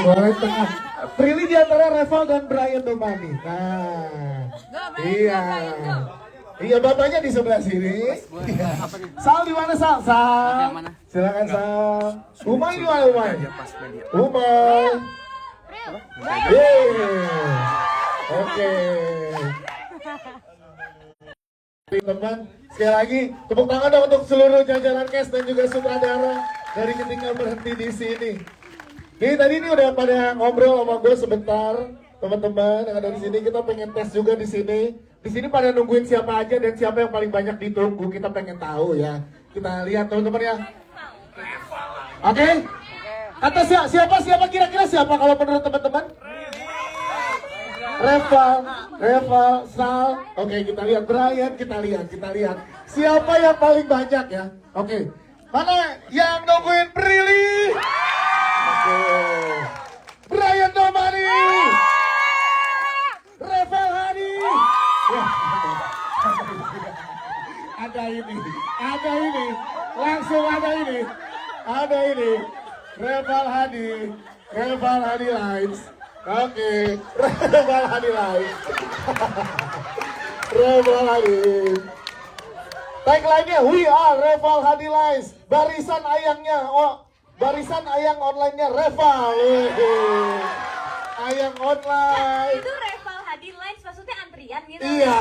Boleh tengah. Prilly di antara Reval dan Brian Domani. Nah, iya. Iya, bapaknya di sebelah sini. Iya. Sal di mana, Sal? Sal. Silakan, Sal. Umay di mana, Umay? Umay. Oke. Teman, sekali lagi tepuk tangan dong untuk seluruh jajaran cast dan juga sutradara dari Ketika Berhenti di Sini. Jadi tadi ini udah pada ngobrol sama gue sebentar, teman-teman yang ada di sini. Kita pengen tes juga di sini. Di sini pada nungguin siapa aja dan siapa yang paling banyak ditunggu. Kita pengen tahu ya. Kita lihat teman-teman ya. Oke. Kata siapa kira-kira siapa kalau menurut teman-teman? Reval, Sal. Oke, kita lihat Brian, kita lihat. Siapa yang paling banyak ya? Oke. Mana yang nungguin Prilly? Oke. Brian Domani. Reval Hadi. Wah. Ada ini. Langsung ada ini. Reval Hadi Lines. Oke. Reval Hadi Lines. Reval Hadi. Tagline-nya, we are Reval Hadi Lines. Barisan ayang online-nya Reval. Ayang online. Itu Reval Hadi Lines maksudnya antrian gitu. Iya,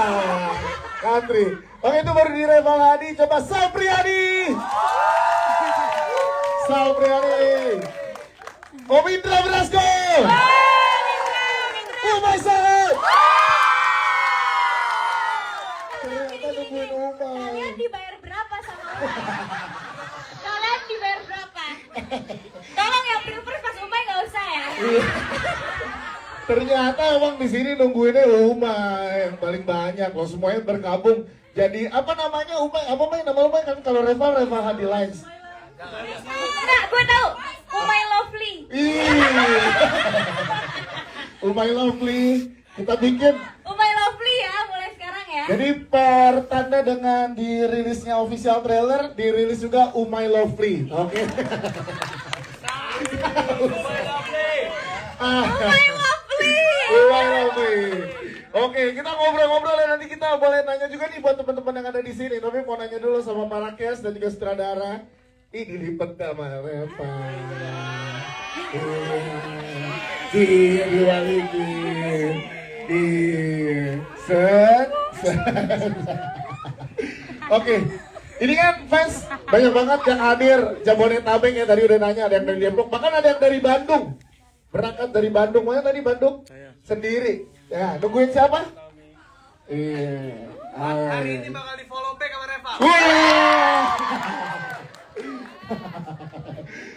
antri. Oke, itu baru di Reval Hadi. Coba Sal Priadi. Om Indra Brasko. Umay Sal. Ternyata nungguin Umay. Kalian dibayar berapa sama Kalian dibayar berapa? Tolong yang pilpres pas Umay nggak usah ya. Ternyata emang di sini nungguinnya Umay yang paling banyak loh, semuanya bergabung. Jadi apa namanya Umay? Apa Umay? Nama Umay kan kalau Reval Hadi Lines. Enggak, gue tahu. Umay Lovely. Umay Lovely. Kita bikin. Umay Lovely ya, mulai sekarang ya. Jadi pertanda dengan dirilisnya official trailer, dirilis juga Umay Lovely. Oke. Umay Lovely. Umay Lovely. Oke, kita ngobrol-ngobrol ya, nanti kita boleh nanya juga nih buat teman-teman yang ada di sini. Tapi mau nanya dulu sama para cast dan juga sutradara. Ini dilipat sama Reva. Dibalikin. Oke, ini kan fans banyak banget yang hadir. Jabodetabek ya, tadi udah nanya, ada yang dari Depok, bahkan ada yang dari Bandung. Berangkat dari Bandung, mana tadi Bandung? Sendiri. Ya, nungguin siapa? Hari ini bakal di follow back sama Reva.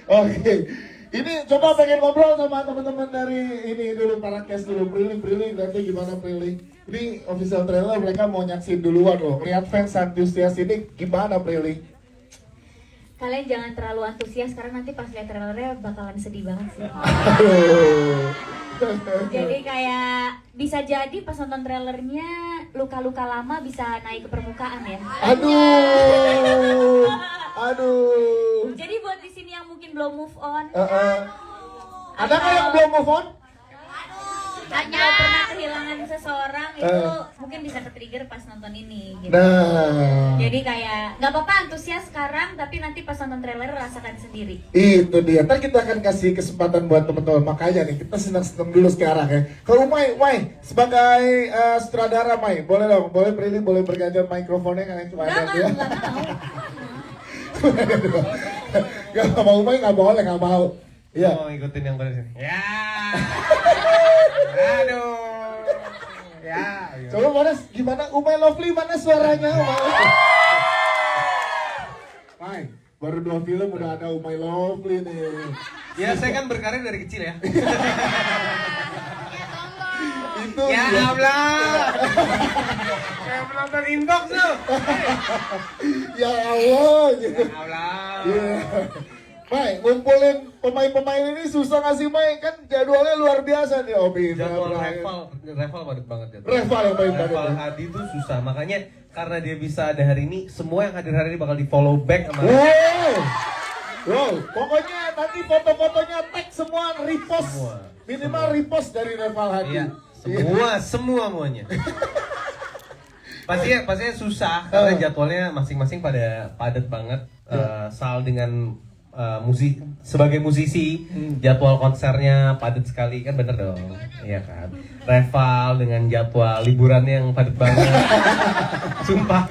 Oke, ini coba pengen ngobrol sama teman-teman dari ini dulu, para cast dulu. Prilly, nanti gimana Prilly? Ini official trailer, mereka mau nyaksin duluan loh. Lihat fans antusias ini gimana Prilly? Kalian jangan terlalu antusias karena nanti pas lihat trailernya bakalan sedih banget sih. Jadi kayak bisa jadi pas nonton trailernya luka-luka lama bisa naik ke permukaan ya. Aduh. Jadi buat di sini yang mungkin belum move on, Ada nggak yang belum move on? hanya pernah kehilangan seseorang itu mungkin bisa ke-trigger pas nonton ini gitu. Nah, Jadi kayak nggak apa-apa antusias sekarang, tapi nanti pas nonton trailer rasakan sendiri. itu dia. Ntar kita akan kasih kesempatan buat teman-teman. Makanya nih kita senang-senang dulu sekarang ya. Kalau Mai sebagai sutradara Mai, boleh dong, boleh Prilly, boleh bergantian mikrofonnya kan cuma ada dia. Gak mau Mai, nggak mau. Iya. Mau ngikutin yang beres ini. Ya. Aduh. Ya. Coba mana gimana Umay Lovely, mana suaranya Umay? Mai, baru 2 film udah ada Umay Lovely nih. Ya saya kan berkarir dari kecil ya. Itu Ya Allah. Kayak penonton inbox tuh. Ya Allah gitu. Ya Allah. Iya. Mai, ngumpulin pemain-pemain ini susah nggak sih Mai? Kan jadwalnya luar biasa nih Obi. Jadwal Reval padat banget ya. Reval yang paling padat. Reval Hadi itu susah, makanya karena dia bisa ada hari ini, semua yang hadir hari ini bakal di follow back sama Wow. Wow, pokoknya nanti foto-fotonya tag semua repost. Minimal repost dari Reval Hadi. Iya, semua maunya. Pastinya susah karena jadwalnya masing-masing pada padat banget. Sal dengan sebagai musisi jadwal konsernya padat sekali kan, bener dong, iya kan. Reval dengan jadwal liburannya yang padat banget. Sumpah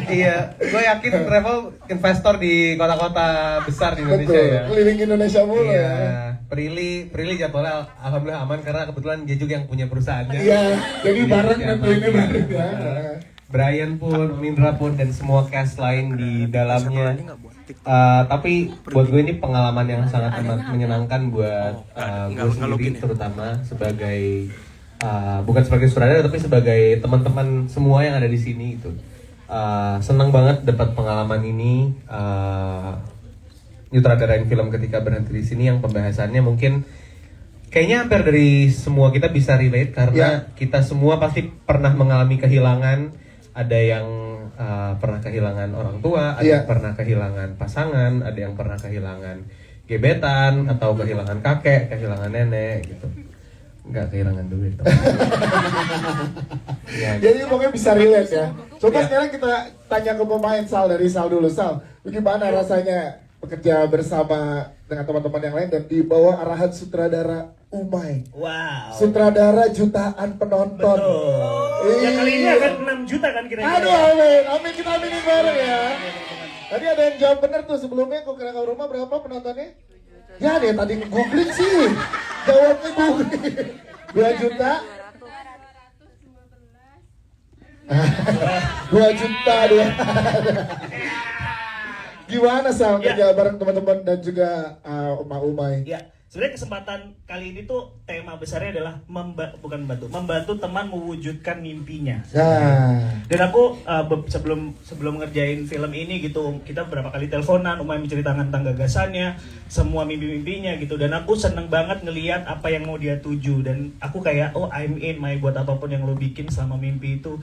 gue yakin Reval investor di kota-kota besar di Indonesia. Betul, ya keliling Indonesia mulu iya. ya. Prilly jadwalnya alhamdulillah aman karena kebetulan dia juga yang punya perusahaannya. Iya, jadi bareng Iya, tentuinnya iya. bareng ya. Brian pun, Mindra pun, dan semua cast lain di dalamnya. Tapi buat gue ini pengalaman yang sangat menyenangkan buat gue sendiri, terutama sebagai bukan sebagai sutradara tapi sebagai teman-teman semua yang ada di sini itu. Senang banget dapat pengalaman ini. Nyutradarain film ketika berhenti di sini yang pembahasannya mungkin kayaknya hampir dari semua kita bisa relate karena kita semua pasti pernah mengalami kehilangan. Ada yang pernah kehilangan orang tua, ada yang pernah kehilangan pasangan, ada yang pernah kehilangan gebetan atau kehilangan kakek, kehilangan nenek gitu. Enggak kehilangan duit. Ya, Jadi pokoknya bisa relate ya. Coba sekarang kita tanya ke pemain Sal, dari Sal dulu. Sal, gimana rasanya bekerja bersama dengan teman-teman yang lain dan di bawah arahan sutradara Umay? Wow. Sutradara jutaan penonton. Ya kali ini akan 6 juta kan kira-kira. Aduh, amin, kita aminin bareng ya. Tadi ada yang jawab benar tuh sebelumnya, kok kira rumah berapa penontonnya? Ya deh, tadi googling sih. Jawabnya googling. 2 juta. 2 juta. Gimana Sal kerja bareng teman-teman dan juga Umay? Ya, sebenarnya kesempatan kali ini tuh tema besarnya adalah membantu teman mewujudkan mimpinya. Dan aku sebelum ngerjain film ini gitu, kita beberapa kali teleponan, Umay menceritakan tentang gagasannya, semua mimpi-mimpinya gitu. Dan aku seneng banget ngelihat apa yang mau dia tuju. Dan aku kayak, I'm in, May, buat apapun yang lo bikin selama mimpi itu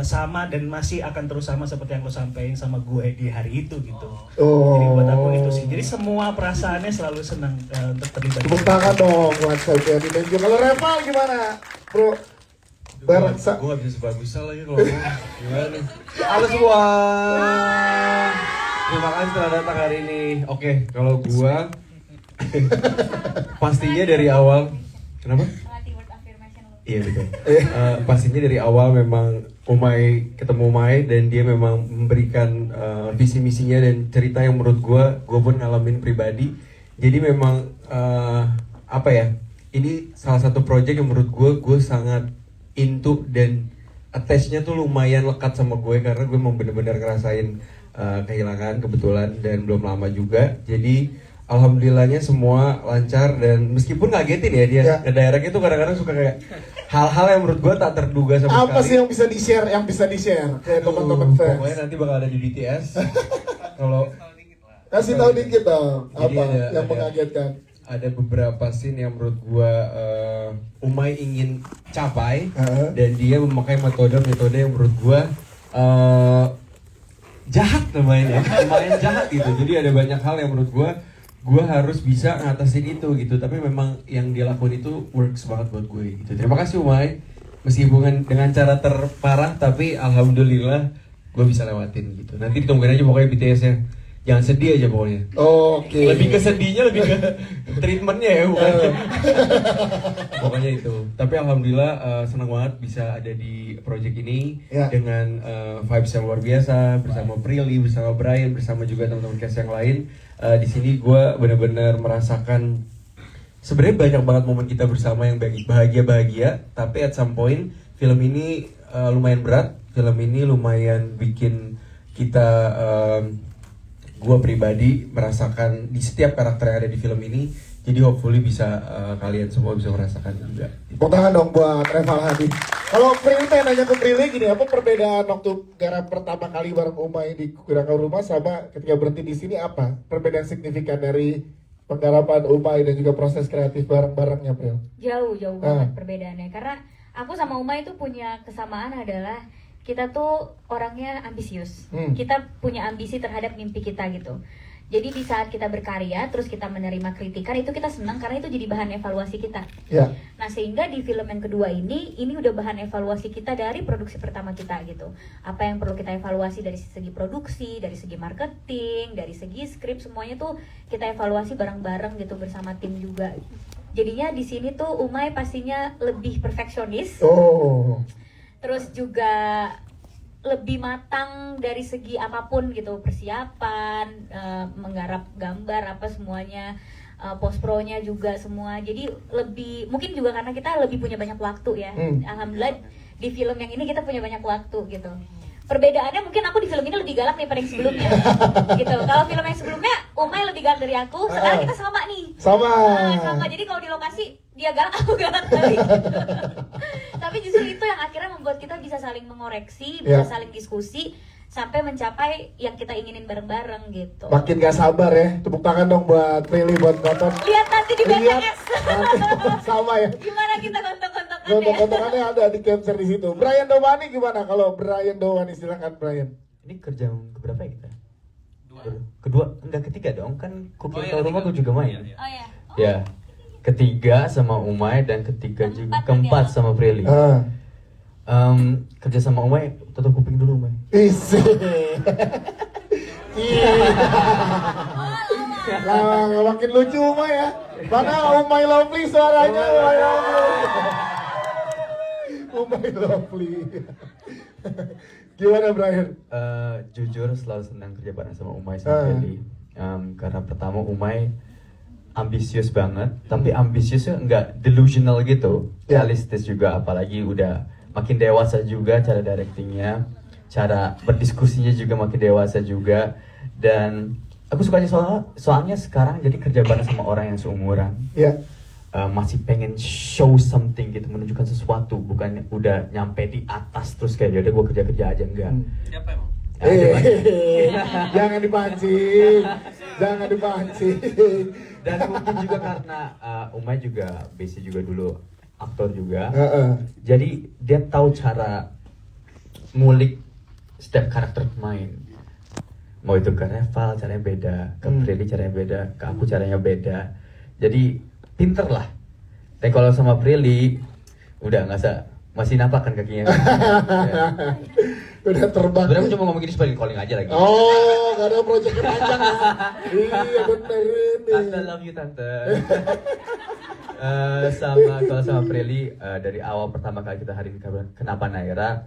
sama dan masih akan terus sama seperti yang lo sampaikan sama gue di hari itu gitu. Jadi buat aku itu sih. Jadi semua perasaannya selalu senang untuk terlibat. Tepuk tangan dong buat Sofiani dan juga. Kalau Reval gimana, bro? Bareng Gue gak bisa sebagus Sal lagi kalau ngomong. Gimana nih? Halo semua. Terima kasih telah datang hari ini. Oke, kalau gue pastinya dari awal. Kenapa? Melatih word affirmation lo. Iya betul. Pastinya dari awal memang ketemu Umay dan dia memang memberikan visi misinya dan cerita yang menurut gue pun ngalamin pribadi. Jadi memang apa ya? Ini salah satu project yang menurut gue sangat into dan attach-nya tuh lumayan lekat sama gue karena gue memang bener-bener ngerasain kehilangan kebetulan dan belum lama juga. Jadi alhamdulillahnya semua lancar dan meskipun ngagetin ya dia directnya tuh kadang-kadang suka kayak hal-hal yang menurut gue tak terduga sama sekali. Apa sih yang bisa di-share ke teman-teman fans? Pokoknya nanti bakal ada di BTS. Kalau kasih tahu dikit dong, Jadi apa yang mengagetkan? Ada beberapa scene yang menurut gue Umay ingin capai dan dia memakai metode yang menurut gue jahat namanya, lumayan jahat gitu. Jadi ada banyak hal yang menurut gue harus bisa ngatasin itu gitu. Tapi memang yang dia lakuin itu works banget buat gue gitu. Terima kasih Umay, meskipun dengan cara terparah tapi alhamdulillah gue bisa lewatin gitu. Nanti ditungguin aja pokoknya BTS-nya. Jangan sedih aja pokoknya. Oke. Lebih ke sedihnya, lebih ke treatmentnya ya bukan. Pokoknya itu. Tapi alhamdulillah senang banget bisa ada di project ini dengan vibes yang luar biasa bersama Prilly, bersama Brian, bersama juga teman-teman cast yang lain. Di sini gue benar-benar merasakan sebenarnya banyak banget momen kita bersama yang bahagia-bahagia. Tapi at some point film ini lumayan berat. Film ini lumayan bikin kita gue pribadi merasakan di setiap karakter yang ada di film ini. Jadi hopefully bisa kalian semua bisa merasakan juga. Tepuk tangan dong buat Reval Hadi. Kalau Prilly pengen nanya ke Prilly gini, apa perbedaan waktu garap pertama kali bareng Umay di Kurangkau Rumah sama ketika berhenti di sini, apa perbedaan signifikan dari penggarapan Umay dan juga proses kreatif bareng-barengnya, Pril? Jauh banget perbedaannya. Karena aku sama Umay itu punya kesamaan adalah kita tuh orangnya ambisius. Kita punya ambisi terhadap mimpi kita gitu. Jadi di saat kita berkarya, terus kita menerima kritikan, itu kita senang karena itu jadi bahan evaluasi kita. Ya. Nah sehingga di film yang kedua ini udah bahan evaluasi kita dari produksi pertama kita gitu. Apa yang perlu kita evaluasi dari segi produksi, dari segi marketing, dari segi skrip, semuanya tuh kita evaluasi bareng-bareng gitu bersama tim juga. Jadinya di sini tuh Umay pastinya lebih perfeksionis. Oh. Terus juga lebih matang dari segi apapun gitu, persiapan, menggarap gambar apa semuanya, post pro-nya juga semua. Jadi lebih, mungkin juga karena kita lebih punya banyak waktu ya. Alhamdulillah di film yang ini kita punya banyak waktu gitu. Perbedaannya mungkin aku di film ini lebih galak daripada yang sebelumnya gitu. Kalau film yang sebelumnya Umay lebih galak dari aku, sekarang kita sama nih. Sama. Sama. Jadi kalau di lokasi dia galak, aku galak lagi. Tapi justru itu yang akhirnya membuat kita bisa saling mengoreksi, bisa saling diskusi sampai mencapai yang kita inginin bareng-bareng gitu. Makin gak sabar ya. Tepuk tangan dong buat Prilly buat nonton. Lihat nanti di BTS. Sama ya. Gimana kita kontok-kontokannya? Kontok-kontokannya ada di capture di situ. Brian Domani gimana? Kalau Brian Domani silakan Brian. Ini kerja yang keberapa ya kita? Kedua, enggak ketiga dong, kan Cooking Tahu Rumah aku juga main. Oh ya. Ya, ketiga sama Umay dan ketiga juga keempat sama Prilly. Kerja sama Umay, tutup kuping dulu Umay. Isi. Iya. Lah, makin lucu Umay ya. Mana Umay Lovely suaranya Umay Lovely. Umay Lovely. Gimana Brian? Jujur selalu senang kerja bareng sama Umay sama Prilly. Karena pertama Umay ambisius banget, tapi ambisiusnya nggak delusional gitu, realistis juga, apalagi udah makin dewasa juga cara directingnya, cara berdiskusinya juga makin dewasa juga, dan aku sukanya soalnya sekarang jadi kerja bareng sama orang yang seumuran, masih pengen show something gitu, menunjukkan sesuatu, bukan udah nyampe di atas terus kayak yaudah gue kerja aja, enggak. Siapa emang? Jangan dipancing, jangan dipancing. Dan mungkin juga karena Umay juga basic juga dulu aktor juga, jadi dia tahu cara ngulik setiap karakter pemain. Mau itu ke Reval caranya beda, ke Prilly caranya beda, ke aku caranya beda. Jadi pinter lah. Tapi kalau sama Prilly udah nggak usah, masih napak kan kakinya. Udah terbang. Sebenarnya aku cuma ngomong gini supaya calling aja lagi. Oh, gak ada proyeknya panjang ya. Iya bener ini. Tante love you tante. Kalau sama Prilly dari awal pertama kali kita hari ini kenapa Naira,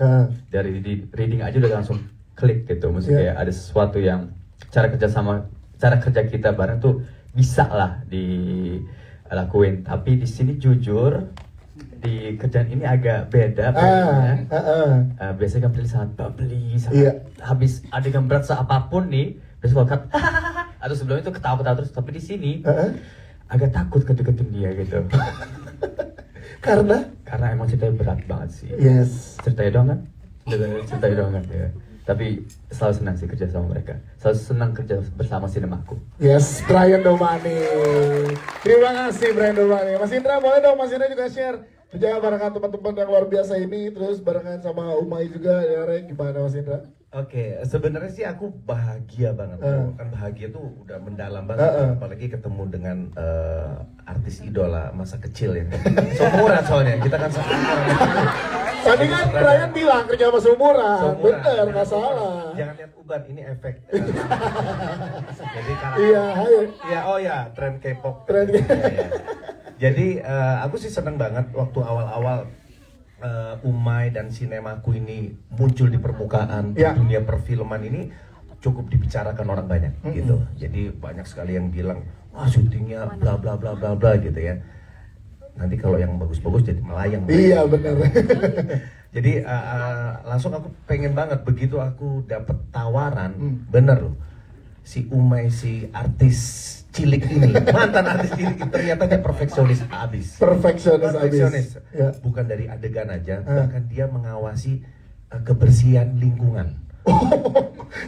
dari reading aja udah langsung klik gitu. Maksudnya kayak ada sesuatu yang cara kerja kita bareng tuh bisa lah dilakuin. Tapi di sini jujur di kerjaan ini agak beda. Biasanya kan Prilly sangat bubbly, sangat habis adegan berat apapun nih, besok cut atau sebelum itu ketawa-ketawa terus. Tapi di sini agak takut kedeketin dia gitu. Karena emang ceritanya berat banget sih. Yes. Ceritanya doang kan? Ceritanya doang kan ya. Tapi selalu senang sih kerja sama mereka. Selalu senang kerja bersama sinemaku. Yes, Brian Domani. Terima kasih Brian Domani. Mas Indra boleh dong Mas Indra juga share kerja barengan teman-teman yang luar biasa ini, terus barengan sama Umay juga ya, Reng. Gimana Mas Indra? Oke, sebenarnya sih aku bahagia banget. Kan bahagia tuh udah mendalam banget, apalagi ketemu dengan artis idola masa kecil ya. Seumuran soalnya, kita kan seumuran. Tadi kan Brian bilang kerja sama seumuran. Bener, nggak salah. Jangan lihat uban, ini efek. Jadi Iya, ayo. ya, oh ya, tren K-pop. Tren Ya. Jadi aku sih seneng banget waktu awal-awal Umay dan sinemaku ini muncul di permukaan dunia perfilman ini, cukup dibicarakan orang banyak gitu. Jadi banyak sekali yang bilang, wah syutingnya bla bla bla bla bla gitu ya. Nanti kalau yang bagus-bagus jadi melayang. Iya benar. Jadi langsung aku pengen banget begitu aku dapet tawaran, bener loh. Si Umay, si artis cilik ini, mantan artis cilik ini, ternyata dia perfeksionis abis. Perfeksionis. Ya. Bukan dari adegan aja, bahkan dia mengawasi kebersihan lingkungan.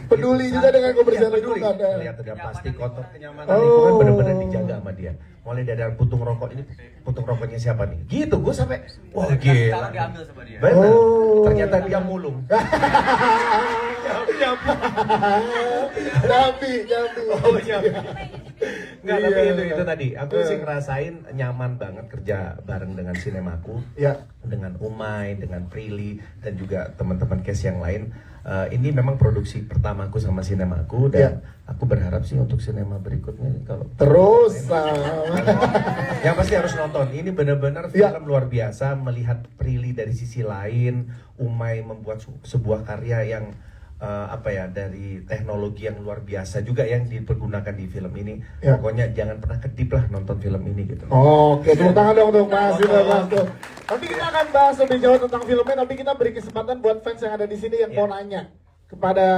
Peduli Gitu. juga dengan kebersihan Peduli. lingkungan. Lihat ada plastik kotor, kenyamanan lingkungan benar-benar dijaga sama dia. Mulai dari puntung rokok ini, puntung rokoknya siapa nih? Gitu, gue sampai wah gila. Sekarang diambil sama dia. Bener. Oh. Ternyata dia mulung. Jambi. Jambi. Oh, Jambi. Enggak, tapi Iya. itu tadi. Aku sih ngerasain nyaman banget kerja bareng dengan Sinemaku. Ya. Dengan Umay, dengan Prilly, dan juga teman-teman cast yang lain. Ini memang produksi pertamaku sama Sinemaku, dan aku berharap sih untuk sinema berikutnya kalau Terus yang pasti harus nonton. Ini benar-benar film luar biasa, melihat Prilly dari sisi lain, Umay membuat sebuah karya yang dari teknologi yang luar biasa juga yang dipergunakan di film ini. Pokoknya jangan pernah kedip lah nonton film ini gitu. Oke, tepuk tangan dong untuk Mas Mas. Nanti kita akan bahas lebih jauh tentang filmnya, tapi kita beri kesempatan buat fans yang ada di sini yang mau nanya kepada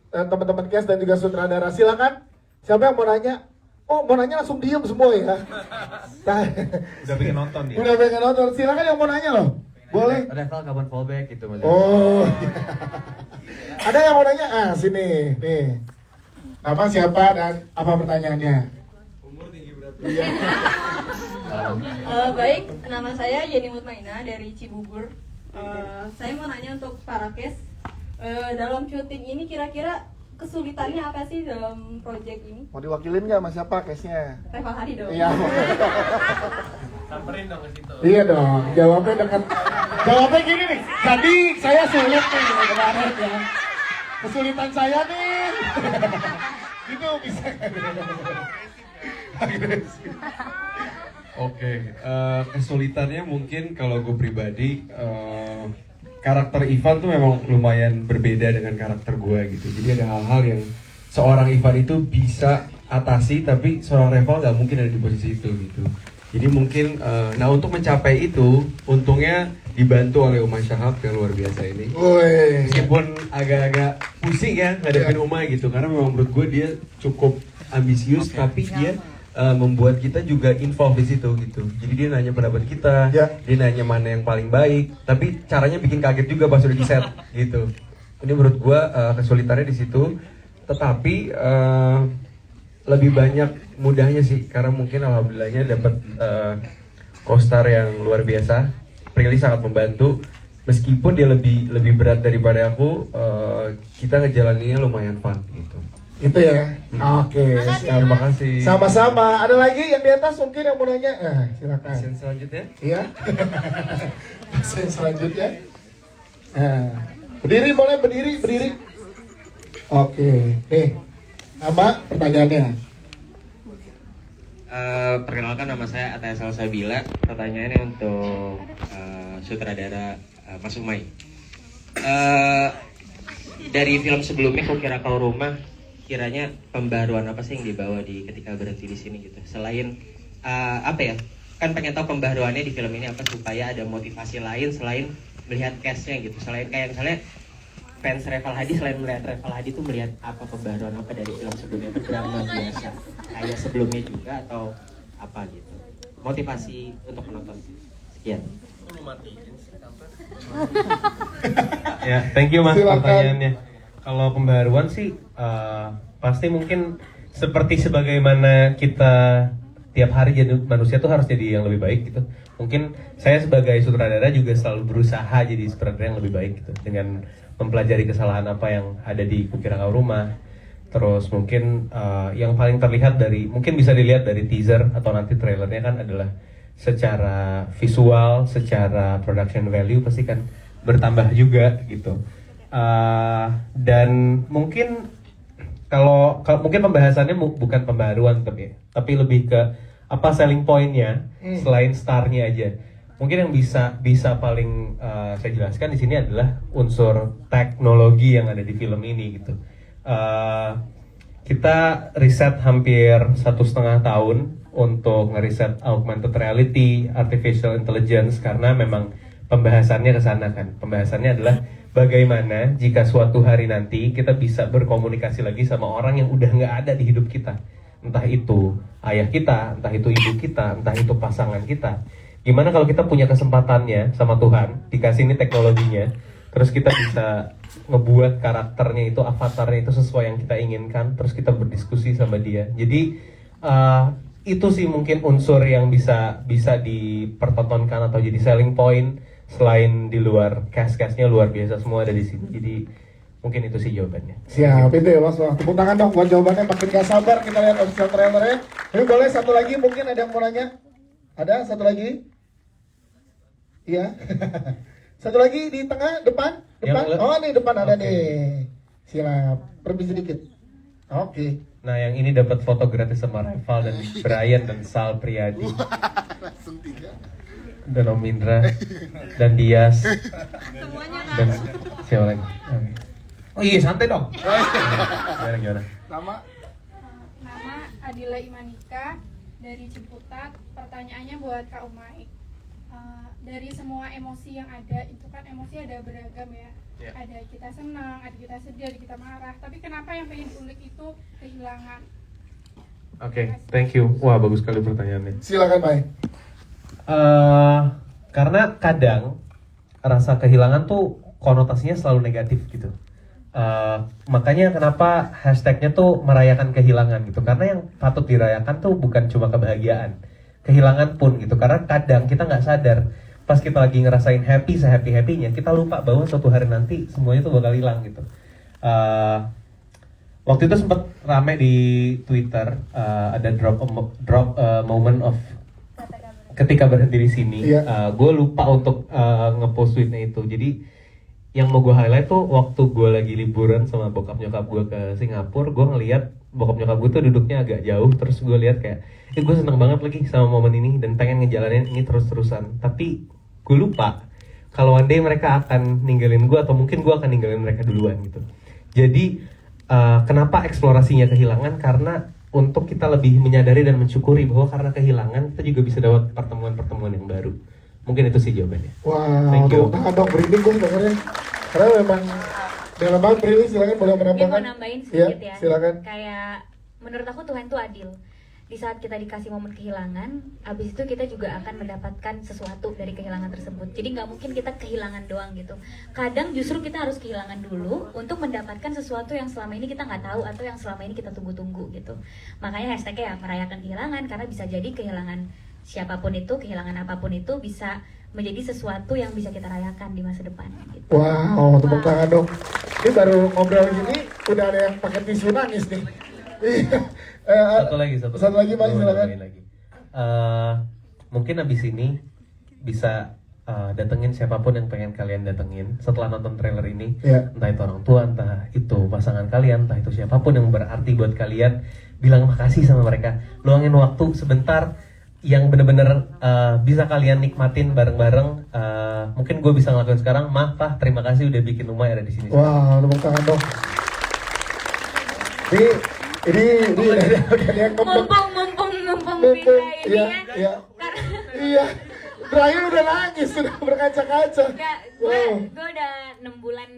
teman-teman cast dan juga sutradara. Silakan. Siapa yang mau nanya? Oh, mau nanya langsung diem semua ya. Udah pengen nonton dia. Udah pengen nonton. Silakan yang mau nanya loh. Boleh. Reval kapan fallback gitu Mas. Oh. Ada yang mau nanya? Ah, sini. Nih. Nama siapa dan apa pertanyaannya? Umur tinggi berat. Iya. Baik, nama saya Yeni Mutmaina dari Cibubur. Saya mau nanya untuk para cast, dalam syuting ini kira-kira kesulitannya apa sih dalam proyek ini? Mau diwakilin nggak mas siapa case-nya? Reval Hadi dong. Iya. Samperin dong ke situ. Iya dong, jawabnya dengan jawabnya gini nih. Jadi saya sulit nih kemarin ya. Kesulitan saya nih. Itu bisa agresif. Oke, kesulitannya mungkin kalau gue pribadi karakter Ivan tuh memang lumayan berbeda dengan karakter gue gitu. Jadi ada hal-hal yang seorang Ivan itu bisa atasi, tapi seorang Reval nggak mungkin ada di posisi itu gitu. Jadi mungkin, nah untuk mencapai itu, untungnya dibantu oleh Umay Shahab yang luar biasa ini. Meskipun agak-agak pusing ya ngadepin Umay gitu, karena memang menurut gue dia cukup ambisius, tapi dia membuat kita juga involved di situ gitu. Jadi dia nanya pendapat kita, dia nanya mana yang paling baik, tapi caranya bikin kaget juga pas udah di set gitu. Ini menurut gua kesulitannya di situ, tetapi lebih banyak mudahnya sih, karena mungkin alhamdulillahnya dapat co-star yang luar biasa. Prilly sangat membantu, meskipun dia lebih berat daripada aku, kita ngejalaninnya lumayan fun gitu. Itu ya. Oke. Terima kasih. Sama-sama. Ada lagi yang di atas mungkin yang mau nanya? Silakan. Pasien selanjutnya. Iya. Pasien selanjutnya. Berdiri boleh, berdiri. Oke. Nih. Nama pertanyaannya. Perkenalkan, nama saya Ataya Salsabila. Pertanyaannya untuk sutradara Mas Umay. Dari film sebelumnya Kau Kira Kau Rumah, kiranya pembaruan apa sih yang dibawa di ketika berhenti di sini gitu? Selain kan pengen tahu pembaruannya di film ini apa, supaya ada motivasi lain selain melihat cast-nya gitu. Selain kayak misalnya fans Reval Hadi, selain melihat Reval Hadi tuh melihat apa pembaruan apa dari film sebelumnya itu drama biasa kayak sebelumnya juga atau apa gitu. Motivasi untuk menonton. Sekian. Ya, thank you Mas Silakan. pertanyaannya. Kalau pembaruan sih pasti mungkin seperti sebagaimana kita tiap hari jadi manusia tuh harus jadi yang lebih baik gitu. Mungkin saya sebagai sutradara juga selalu berusaha jadi sutradara yang lebih baik gitu, dengan mempelajari kesalahan apa yang ada di Kukira Kau Rumah. Terus mungkin yang paling terlihat dari, mungkin bisa dilihat dari teaser atau nanti trailernya kan, adalah secara visual, secara production value pasti kan bertambah juga gitu. Dan mungkin kalau mungkin pembahasannya bukan pembaruan tapi lebih ke apa selling point-nya selain star-nya aja. Mungkin yang bisa paling saya jelaskan di sini adalah unsur teknologi yang ada di film ini gitu. Kita riset hampir 1,5 tahun untuk ngeriset augmented reality, artificial intelligence, karena memang pembahasannya ke sana kan. Pembahasannya adalah bagaimana jika suatu hari nanti kita bisa berkomunikasi lagi sama orang yang udah nggak ada di hidup kita. Entah itu ayah kita, entah itu ibu kita, entah itu pasangan kita. Gimana kalau kita punya kesempatannya sama Tuhan, dikasih ini teknologinya, terus kita bisa ngebuat karakternya itu, avatarnya itu sesuai yang kita inginkan, terus kita berdiskusi sama dia. Jadi itu sih mungkin unsur yang bisa dipertontonkan atau jadi selling point, selain di luar cast-castnya luar biasa semua ada di sini. Jadi Mungkin itu sih jawabannya. Siap, itu ya Mas. Wah, tepuk tangan dong buat jawabannya. Makin gak sabar kita lihat official trailernya. Ini boleh satu lagi, mungkin ada yang mau nanya? Ada satu lagi? Iya. Satu lagi di tengah, depan. Oh, nih depan ada nih. Siap, permisi sedikit. Oke. Nah, yang ini dapat foto gratis sama Rival dan Brian dan Sal Priadi. Dan Om Indra dan Dias. Dan siapa lagi? Oke. Oh iya, santai dong. Gimana? Nama Adila Imanika dari Ciputat. Pertanyaannya buat Kak Umay. Dari semua emosi yang ada, itu kan emosi ada beragam ya. Ada kita senang, ada kita sedih, ada kita marah. Tapi kenapa yang pengen diulik itu kehilangan? Oke, thank you. Wah, bagus sekali pertanyaannya. Silakan, Mai. Karena kadang rasa kehilangan tuh konotasinya selalu negatif gitu. Makanya kenapa hashtagnya tuh merayakan kehilangan gitu. Karena yang patut dirayakan tuh bukan cuma kebahagiaan, kehilangan pun gitu. Karena kadang kita nggak sadar pas kita lagi ngerasain happy sehappy-happynya, kita lupa bahwa suatu hari nanti semuanya tuh bakal hilang gitu. Waktu itu sempat rame di Twitter, ada drop moment of ketika berhenti di sini. Gue lupa untuk ngepost tweetnya itu. Jadi yang mau gue highlight tuh waktu gue lagi liburan sama bokap nyokap gue ke Singapura, gue ngeliat bokap nyokap gue tuh duduknya agak jauh. Terus gue lihat kayak, gue seneng banget lagi sama momen ini dan pengen ngejalanin ini terus-terusan. Tapi gue lupa kalau one day mereka akan ninggalin gue atau mungkin gue akan ninggalin mereka duluan gitu. Jadi kenapa eksplorasinya kehilangan? Karena untuk kita lebih menyadari dan mensyukuri bahwa karena kehilangan kita juga bisa dapat pertemuan-pertemuan yang baru. Mungkin itu sih jawabannya. Wow, thank you. Dong berinding gue dengernya. Karena memang dalam banget Prilly, silakan boleh menambahkan. Mau nambahin sedikit ya. Silakan. Kayak menurut aku Tuhan tuh adil. Di saat kita dikasih momen kehilangan, abis itu kita juga akan mendapatkan sesuatu dari kehilangan tersebut. Jadi nggak mungkin kita kehilangan doang gitu. Kadang justru kita harus kehilangan dulu untuk mendapatkan sesuatu yang selama ini kita nggak tahu atau yang selama ini kita tunggu-tunggu gitu. Makanya hashtagnya ya merayakan kehilangan, karena bisa jadi kehilangan siapapun itu, kehilangan apapun itu bisa menjadi sesuatu yang bisa kita rayakan di masa depan gitu. Wow, tepuk tangan dong. Ini baru ngobrol gini, udah ada yang pakai tisu nangis nih. Satu lagi, Mas, silakan. Mungkin abis ini bisa datengin siapapun yang pengen kalian datengin setelah nonton trailer ini. Entah itu orang tua, entah itu pasangan kalian, entah itu siapapun yang berarti buat kalian, bilang makasih sama mereka. Luangin waktu sebentar yang bener-bener bisa kalian nikmatin bareng-bareng. Mungkin gue bisa ngelakuin sekarang. Maaf Pak, terima kasih udah bikin Umay ada di sini. Wow, tepuk tangan dong. Ini ada yang mumpung bisa ini ya. Iya. Brian udah nangis, sudah berkaca-kaca. Gue udah 6 bulan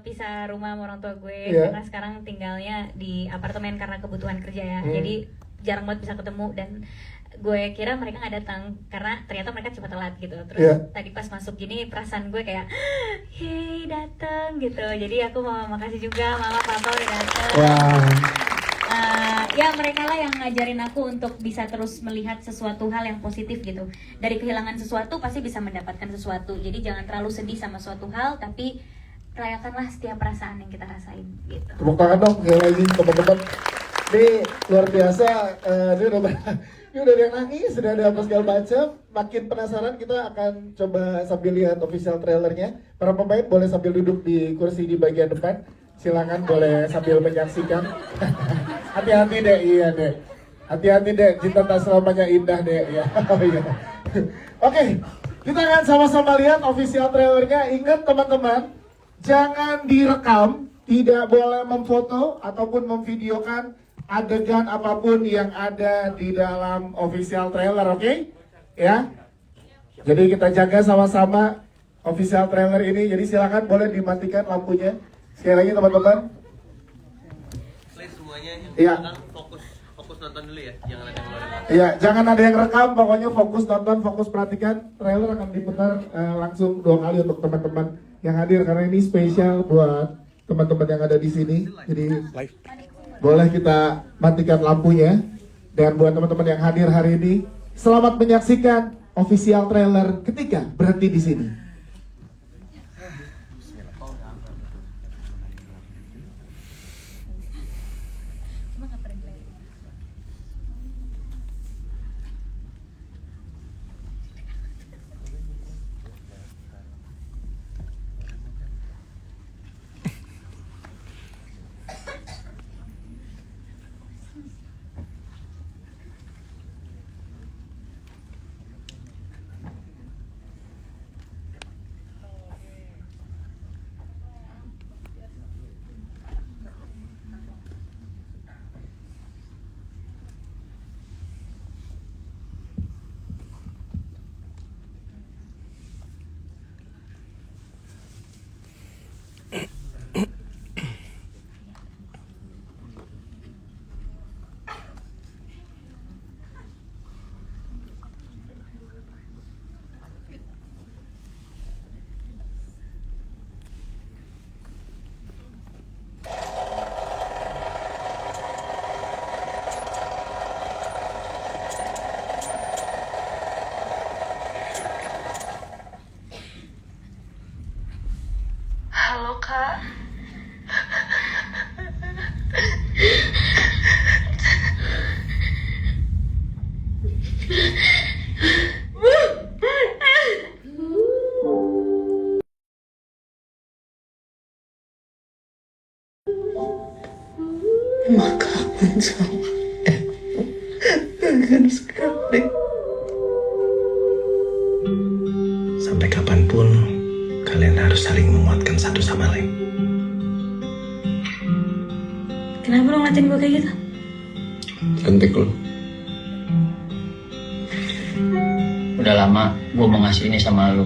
pisah rumah sama orang tua gue karena sekarang tinggalnya di apartemen karena kebutuhan kerja ya. Jadi jarang banget bisa ketemu dan gue kira mereka nggak datang karena ternyata mereka cuma telat gitu. Terus tadi pas masuk gini perasaan gue kayak hey datang gitu. Jadi aku mau makasih juga mama papa udah datang. Ya mereka lah yang ngajarin aku untuk bisa terus melihat sesuatu hal yang positif gitu. Dari kehilangan sesuatu pasti bisa mendapatkan sesuatu. Jadi jangan terlalu sedih sama suatu hal, tapi rayakanlah setiap perasaan yang kita rasain gitu. Tepuk tangan dong, sekali lagi teman-teman. Ini luar biasa. Ini udah ada yang nangis, sudah ada apa segala macam. Makin penasaran, kita akan coba sambil lihat official trailernya. Para pemain boleh sambil duduk di kursi di bagian depan. Silakan boleh sambil menyaksikan. Hati-hati deh, iya deh. Hati-hati deh, cinta tak selamanya indah deh. Ya. Oke, kita akan sama-sama lihat official trailernya. Ingat teman-teman, jangan direkam, tidak boleh memfoto ataupun memvideokan adegan apapun yang ada di dalam official trailer, oke? Ya. Jadi kita jaga sama-sama official trailer ini. Jadi silakan boleh dimatikan lampunya. Sekali lagi teman-teman. Please semuanya fokus nonton dulu ya, jangan ada yang ngeluarin. Iya, jangan ada yang rekam, pokoknya fokus nonton, fokus perhatikan. Trailer akan diputar langsung 2 kali untuk teman-teman yang hadir karena ini spesial buat teman-teman yang ada di sini. Jadi boleh kita matikan lampunya. Dan buat teman-teman yang hadir hari ini, selamat menyaksikan official trailer Ketika Berhenti di Sini. kangen sekali. Sampai kapanpun kalian harus saling menguatkan satu sama lain. Kenapa lo ngeliatin gue kayak gitu? Cantik lo. Udah lama gue mau ngasih ini sama lu.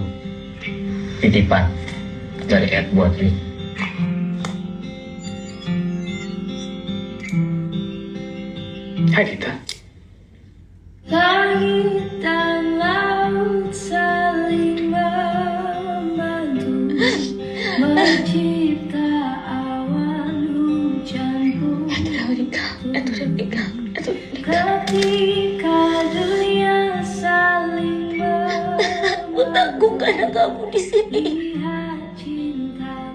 Titipan dari Ed buat lu. Hai kita. Langit dan laut saling membantu mencipta awan hujan pun. Ketika dunia saling Aku karena kamu di sini.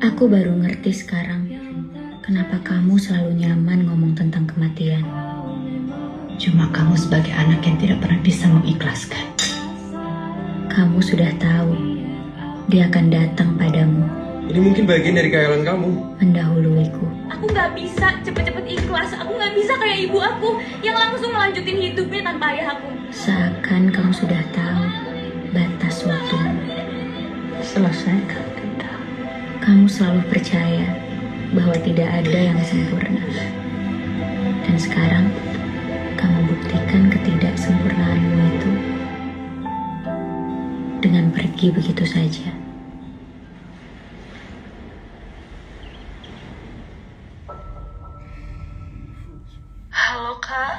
Aku baru ngerti sekarang kenapa kamu selalu nyaman ngomong tentang kematian. Cuma kamu sebagai anak yang tidak pernah bisa mengikhlaskan. Kamu sudah tahu dia akan datang padamu, Ini mungkin bagian dari khayalan kamu. mendahuluiku. Aku nggak bisa cepet-cepet ikhlas. Aku nggak bisa kayak ibu aku yang langsung melanjutin hidupnya tanpa ayah aku. Seakan kamu sudah tahu batas waktumu. Selesaikan kita. Kamu selalu percaya bahwa tidak ada yang sempurna. Dan sekarang kamu buktikan ketidaksempurnaanmu itu dengan pergi begitu saja. Halo Kak.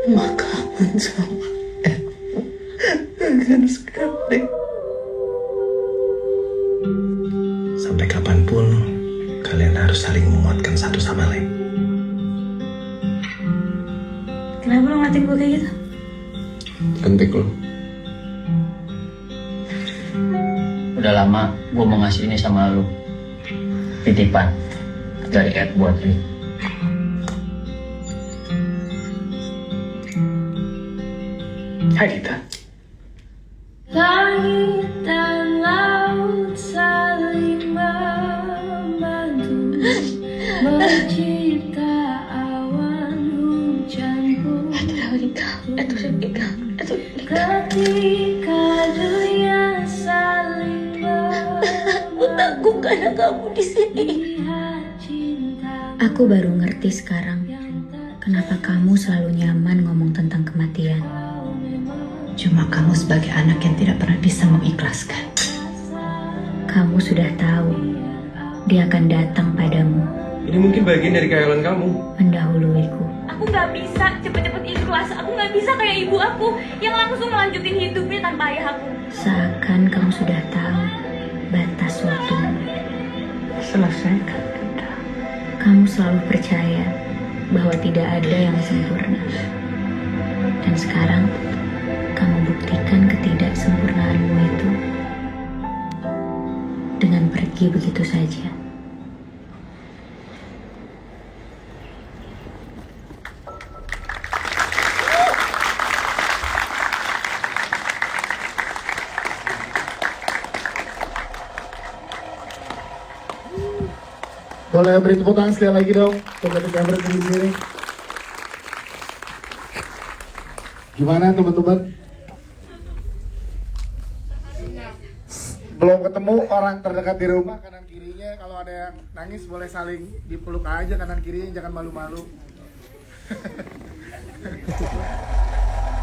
Maka sama kangen sekali. Sampai kapanpun kalian harus saling menguatkan satu sama lain. Kenapa lo ngeliatin gue kayak gitu? Cantik lo. Udah lama gue mau ngasih ini sama lu. Titipan dari Ed buat lu. Hai kita. langit dan laut saling membantu mencipta awan hujan pun. Ketika dunia saling Aku karena kamu di sini. Aku baru ngerti sekarang kenapa kamu selalu nyaman ngomong tentang kematian. Cuma kamu sebagai anak yang tidak pernah bisa mengikhlaskan. Kamu sudah tahu dia akan datang padamu, Ini mungkin bagian dari khayalan kamu. mendahuluiku. Aku nggak bisa cepet-cepet ikhlas. Aku nggak bisa kayak ibu aku yang langsung melanjutin hidupnya tanpa ayah aku. Seakan kamu sudah tahu batas waktumu. Selesaikan kita. Kamu selalu percaya bahwa tidak ada yang sempurna. Dan sekarang kamu buktikan ketidaksempurnaanmu itu dengan pergi begitu saja. Boleh beri tepuk tangan sekali lagi dong untuk ketika berada di sini. Gimana teman-teman? Belum ketemu orang terdekat di rumah kanan kirinya. Kalau ada yang nangis boleh saling dipeluk aja kanan kirinya, jangan malu-malu.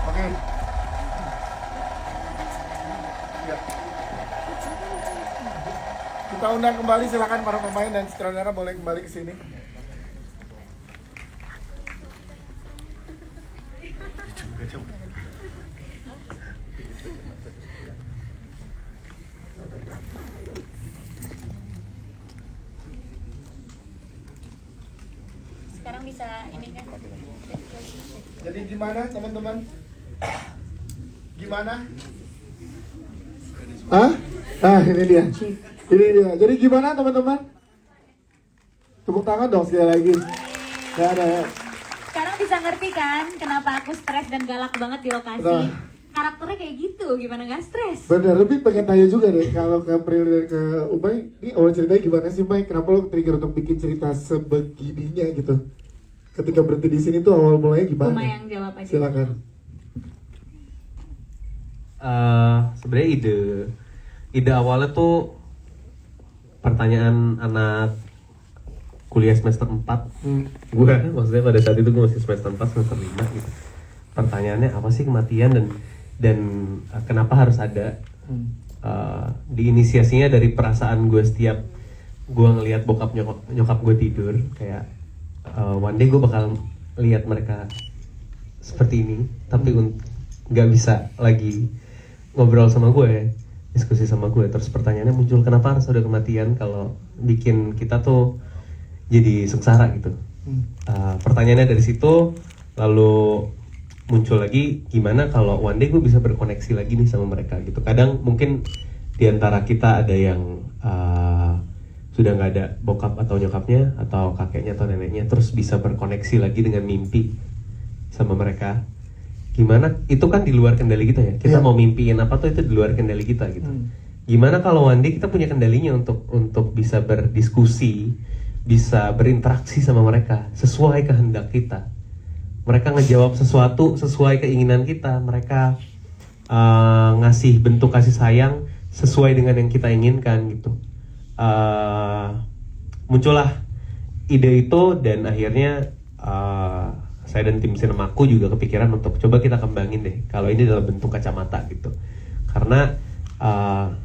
Oke. Ya. Kita undang kembali, silakan para pemain dan sutradara boleh kembali ke sini. Sekarang bisa ini kan. Jadi gimana teman-teman? Gimana? Hah? Ah, ini dia. Ini dia. Jadi gimana teman-teman? Tepuk tangan dong sekali lagi. Gak ada ya. Sekarang bisa ngerti kan kenapa aku stres dan galak banget di lokasi. Nah. Karakternya kayak gitu, gimana gak stres? Bener, lebih pengen tanya juga deh kalau ke April dan ke Umay, ini awal ceritanya gimana sih Umay? Kenapa lo trigger untuk bikin cerita sebegininya gitu? Ketika berhenti di sini tuh awal mulanya gimana? Umay yang jawab aja. Silakan. Sebenarnya ide awalnya tuh pertanyaan anak kuliah semester 4. Gue maksudnya pada saat itu gue masih semester 4, semester 5 gitu. Pertanyaannya apa sih kematian dan kenapa harus ada? Diinisiasinya dari perasaan gue setiap gue ngelihat bokap nyokap gue tidur, kayak one day gue bakal lihat mereka seperti ini, tapi nggak bisa lagi ngobrol sama gue, diskusi sama gue. Terus pertanyaannya muncul, kenapa harus ada kematian kalau bikin kita tuh jadi sengsara gitu. Pertanyaannya dari situ, lalu muncul lagi, gimana kalau one day gue bisa berkoneksi lagi nih sama mereka gitu. Kadang mungkin diantara kita ada yang sudah nggak ada bokap atau nyokapnya atau kakeknya atau neneknya, terus bisa berkoneksi lagi dengan mimpi sama mereka. Gimana, itu kan di luar kendali kita ya. Kita mau mimpiin apa tuh itu di luar kendali kita gitu. Gimana kalau one day kita punya kendalinya untuk bisa berdiskusi, bisa berinteraksi sama mereka sesuai kehendak kita. Mereka ngejawab sesuatu sesuai keinginan kita. Mereka ngasih bentuk kasih sayang sesuai dengan yang kita inginkan gitu. Muncullah ide itu dan akhirnya saya dan tim sinemaku juga kepikiran untuk coba kita kembangin deh kalau ini dalam bentuk kacamata gitu. Karena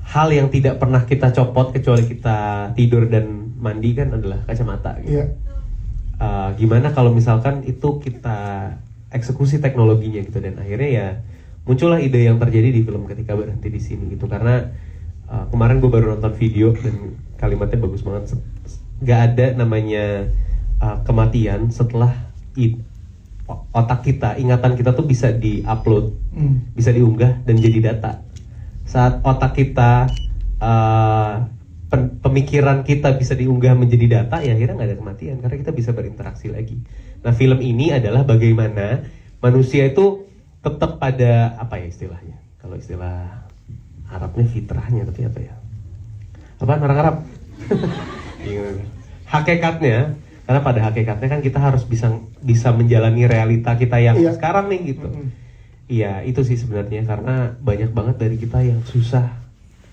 hal yang tidak pernah kita copot kecuali kita tidur dan mandi kan adalah kacamata gitu. Gimana kalau misalkan itu kita eksekusi teknologinya gitu, dan akhirnya ya muncullah ide yang terjadi di film Ketika Berhenti di Sini gitu. Karena kemarin gue baru nonton video dan kalimatnya bagus banget. Gak ada namanya kematian setelah otak kita, ingatan kita tuh bisa di-upload, bisa diunggah dan jadi data. Saat otak kita pemikiran kita bisa diunggah menjadi data, ya akhirnya nggak ada kematian karena kita bisa berinteraksi lagi. Nah, film ini adalah bagaimana manusia itu tetap pada apa ya istilahnya? Kalau istilah Arabnya fitrahnya, tapi apa ya? Apa orang Arab? Hakikatnya, karena pada hakikatnya kan kita harus bisa menjalani realita kita yang sekarang nih gitu. Iya, itu sih sebenarnya, karena banyak banget dari kita yang susah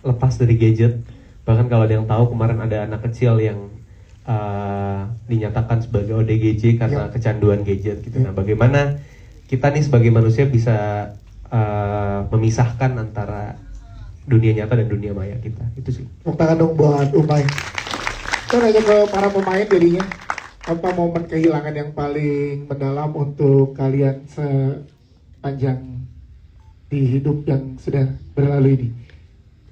lepas dari gadget. Bahkan kalau ada yang tahu, kemarin ada anak kecil yang dinyatakan sebagai ODGJ karena kecanduan gadget gitu. Nah, bagaimana kita nih sebagai manusia bisa memisahkan antara dunia nyata dan dunia maya kita, itu sih. Tepuk tangan dong buat Umay. Kita nanya ke para pemain jadinya, apa momen kehilangan yang paling mendalam untuk kalian sepanjang di hidup yang sudah berlalu ini?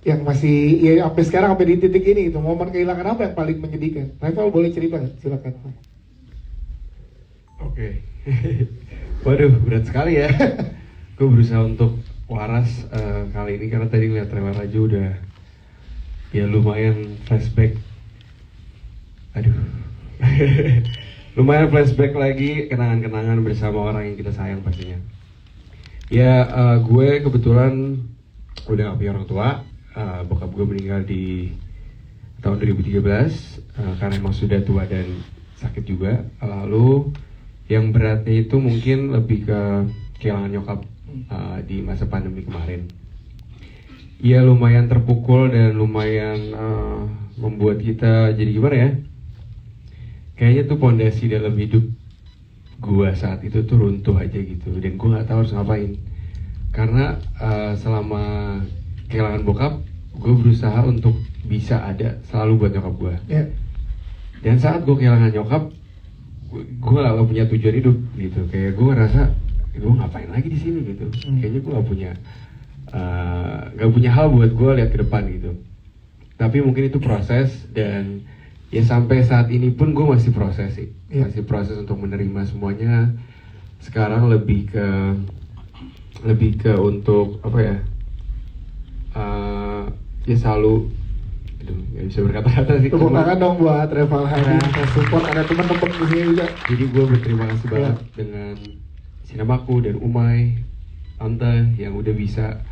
Yang masih, ya sampai sekarang, sampai di titik ini, itu momen kehilangan apa yang paling menyedihkan? Raifal boleh cerita nggak? Silakan. Oke. Waduh, berat sekali ya. Gue berusaha untuk waras kali ini karena tadi ngeliat trailer aja udah ya lumayan flashback. Aduh. Lumayan flashback lagi kenangan-kenangan bersama orang yang kita sayang pastinya. Ya, gue kebetulan udah gak punya orang tua. Bokap gue meninggal di tahun 2013 karena emang sudah tua dan sakit juga. Lalu yang beratnya itu mungkin lebih ke kehilangan nyokap di masa pandemi kemarin. Ya lumayan terpukul dan lumayan membuat kita jadi gimana ya? Kayaknya tuh pondasi dalam hidup gue saat itu tuh runtuh aja gitu, dan gue nggak tahu harus ngapain. Karena selama kehilangan bokap, gue berusaha untuk bisa ada selalu buat nyokap gue. Dan saat gue kehilangan nyokap, gue gak punya tujuan hidup gitu. Kayak gue ngerasa gue ngapain lagi di sini gitu. Kayaknya gue gak punya hal buat gue lihat ke depan gitu. Tapi mungkin itu proses, dan ya sampai saat ini pun gue masih proses sih. Masih proses untuk menerima semuanya. Sekarang lebih ke untuk apa ya? Ya selalu Aduh, nggak bisa berkata-kata sih. Tepuk tangan dong buat Reval Hadi, support ada teman-teman di sini juga. Jadi gue berterima kasih banget dengan Sinemaku dan Umay, Tante yang udah bisa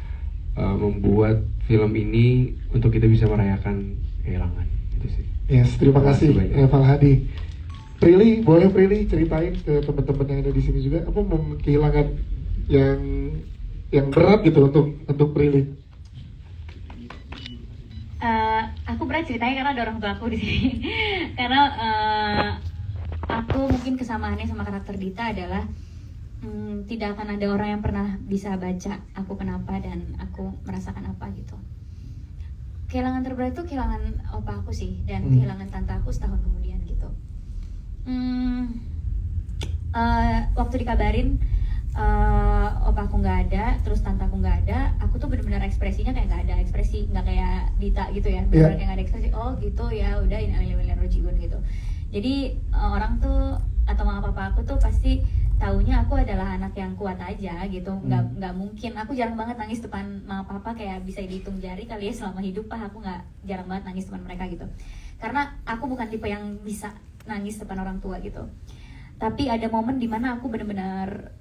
membuat film ini untuk kita bisa merayakan kehilangan. Itu sih. Yes, terima kasih Reval Hadi. Prilly, boleh Prilly ceritain ke teman-teman yang ada di sini juga apa kehilangan yang berat gitu untuk Prilly? Aku berat ceritanya karena ada orang tua aku di sini. Karena aku mungkin kesamaannya sama karakter Dita adalah tidak akan ada orang yang pernah bisa baca aku kenapa dan aku merasakan apa gitu. Kehilangan terberat itu kehilangan opa aku sih dan kehilangan tante aku setahun kemudian gitu. Waktu dikabarin opa aku nggak ada, terus tante aku nggak ada, aku tuh benar-benar ekspresinya kayak nggak ada ekspresi, nggak kayak Dita gitu ya, benar kayak nggak ada ekspresi. Oh gitu ya, udah ini aliran rojiun gitu. Jadi orang tuh atau mama papa aku tuh pasti taunya aku adalah anak yang kuat aja gitu, nggak mungkin. Aku jarang banget nangis depan mama papa, kayak bisa dihitung jari kali ya selama hidup aku nggak jarang banget nangis depan mereka gitu. Karena aku bukan tipe yang bisa nangis depan orang tua gitu. Tapi ada momen dimana aku benar-benar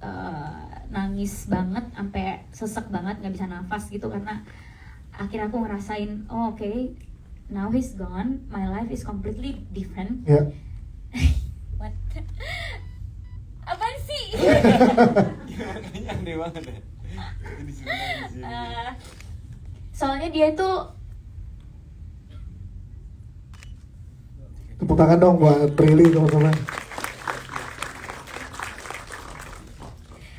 nangis banget, sampai sesek banget, nggak bisa nafas gitu karena akhirnya aku ngerasain, oh okay, now he's gone, my life is completely different. What? Apaan sih? Makanya aneh banget ya. Soalnya dia itu tepuk tangan dong buat Prilly teman-teman.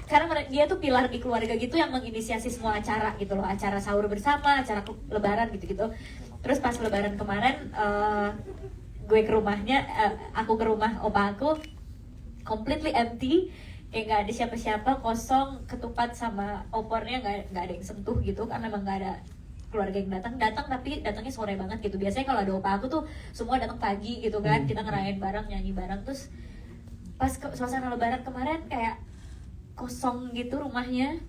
Karena dia tuh pilar di keluarga gitu yang menginisiasi semua acara gitu loh, acara sahur bersama, acara lebaran gitu-gitu. Terus pas lebaran kemarin gue ke rumahnya, aku ke rumah opa aku, completely empty, kayak nggak ada siapa-siapa, kosong, ketupat sama opornya nggak ada yang sentuh gitu karena emang nggak ada keluarga yang datang tapi datangnya sore banget gitu. Biasanya kalau ada opa aku tuh semua datang pagi gitu kan, kita ngerayain bareng, nyanyi bareng. Terus pas suasana lebaran kemarin kayak kosong gitu rumahnya,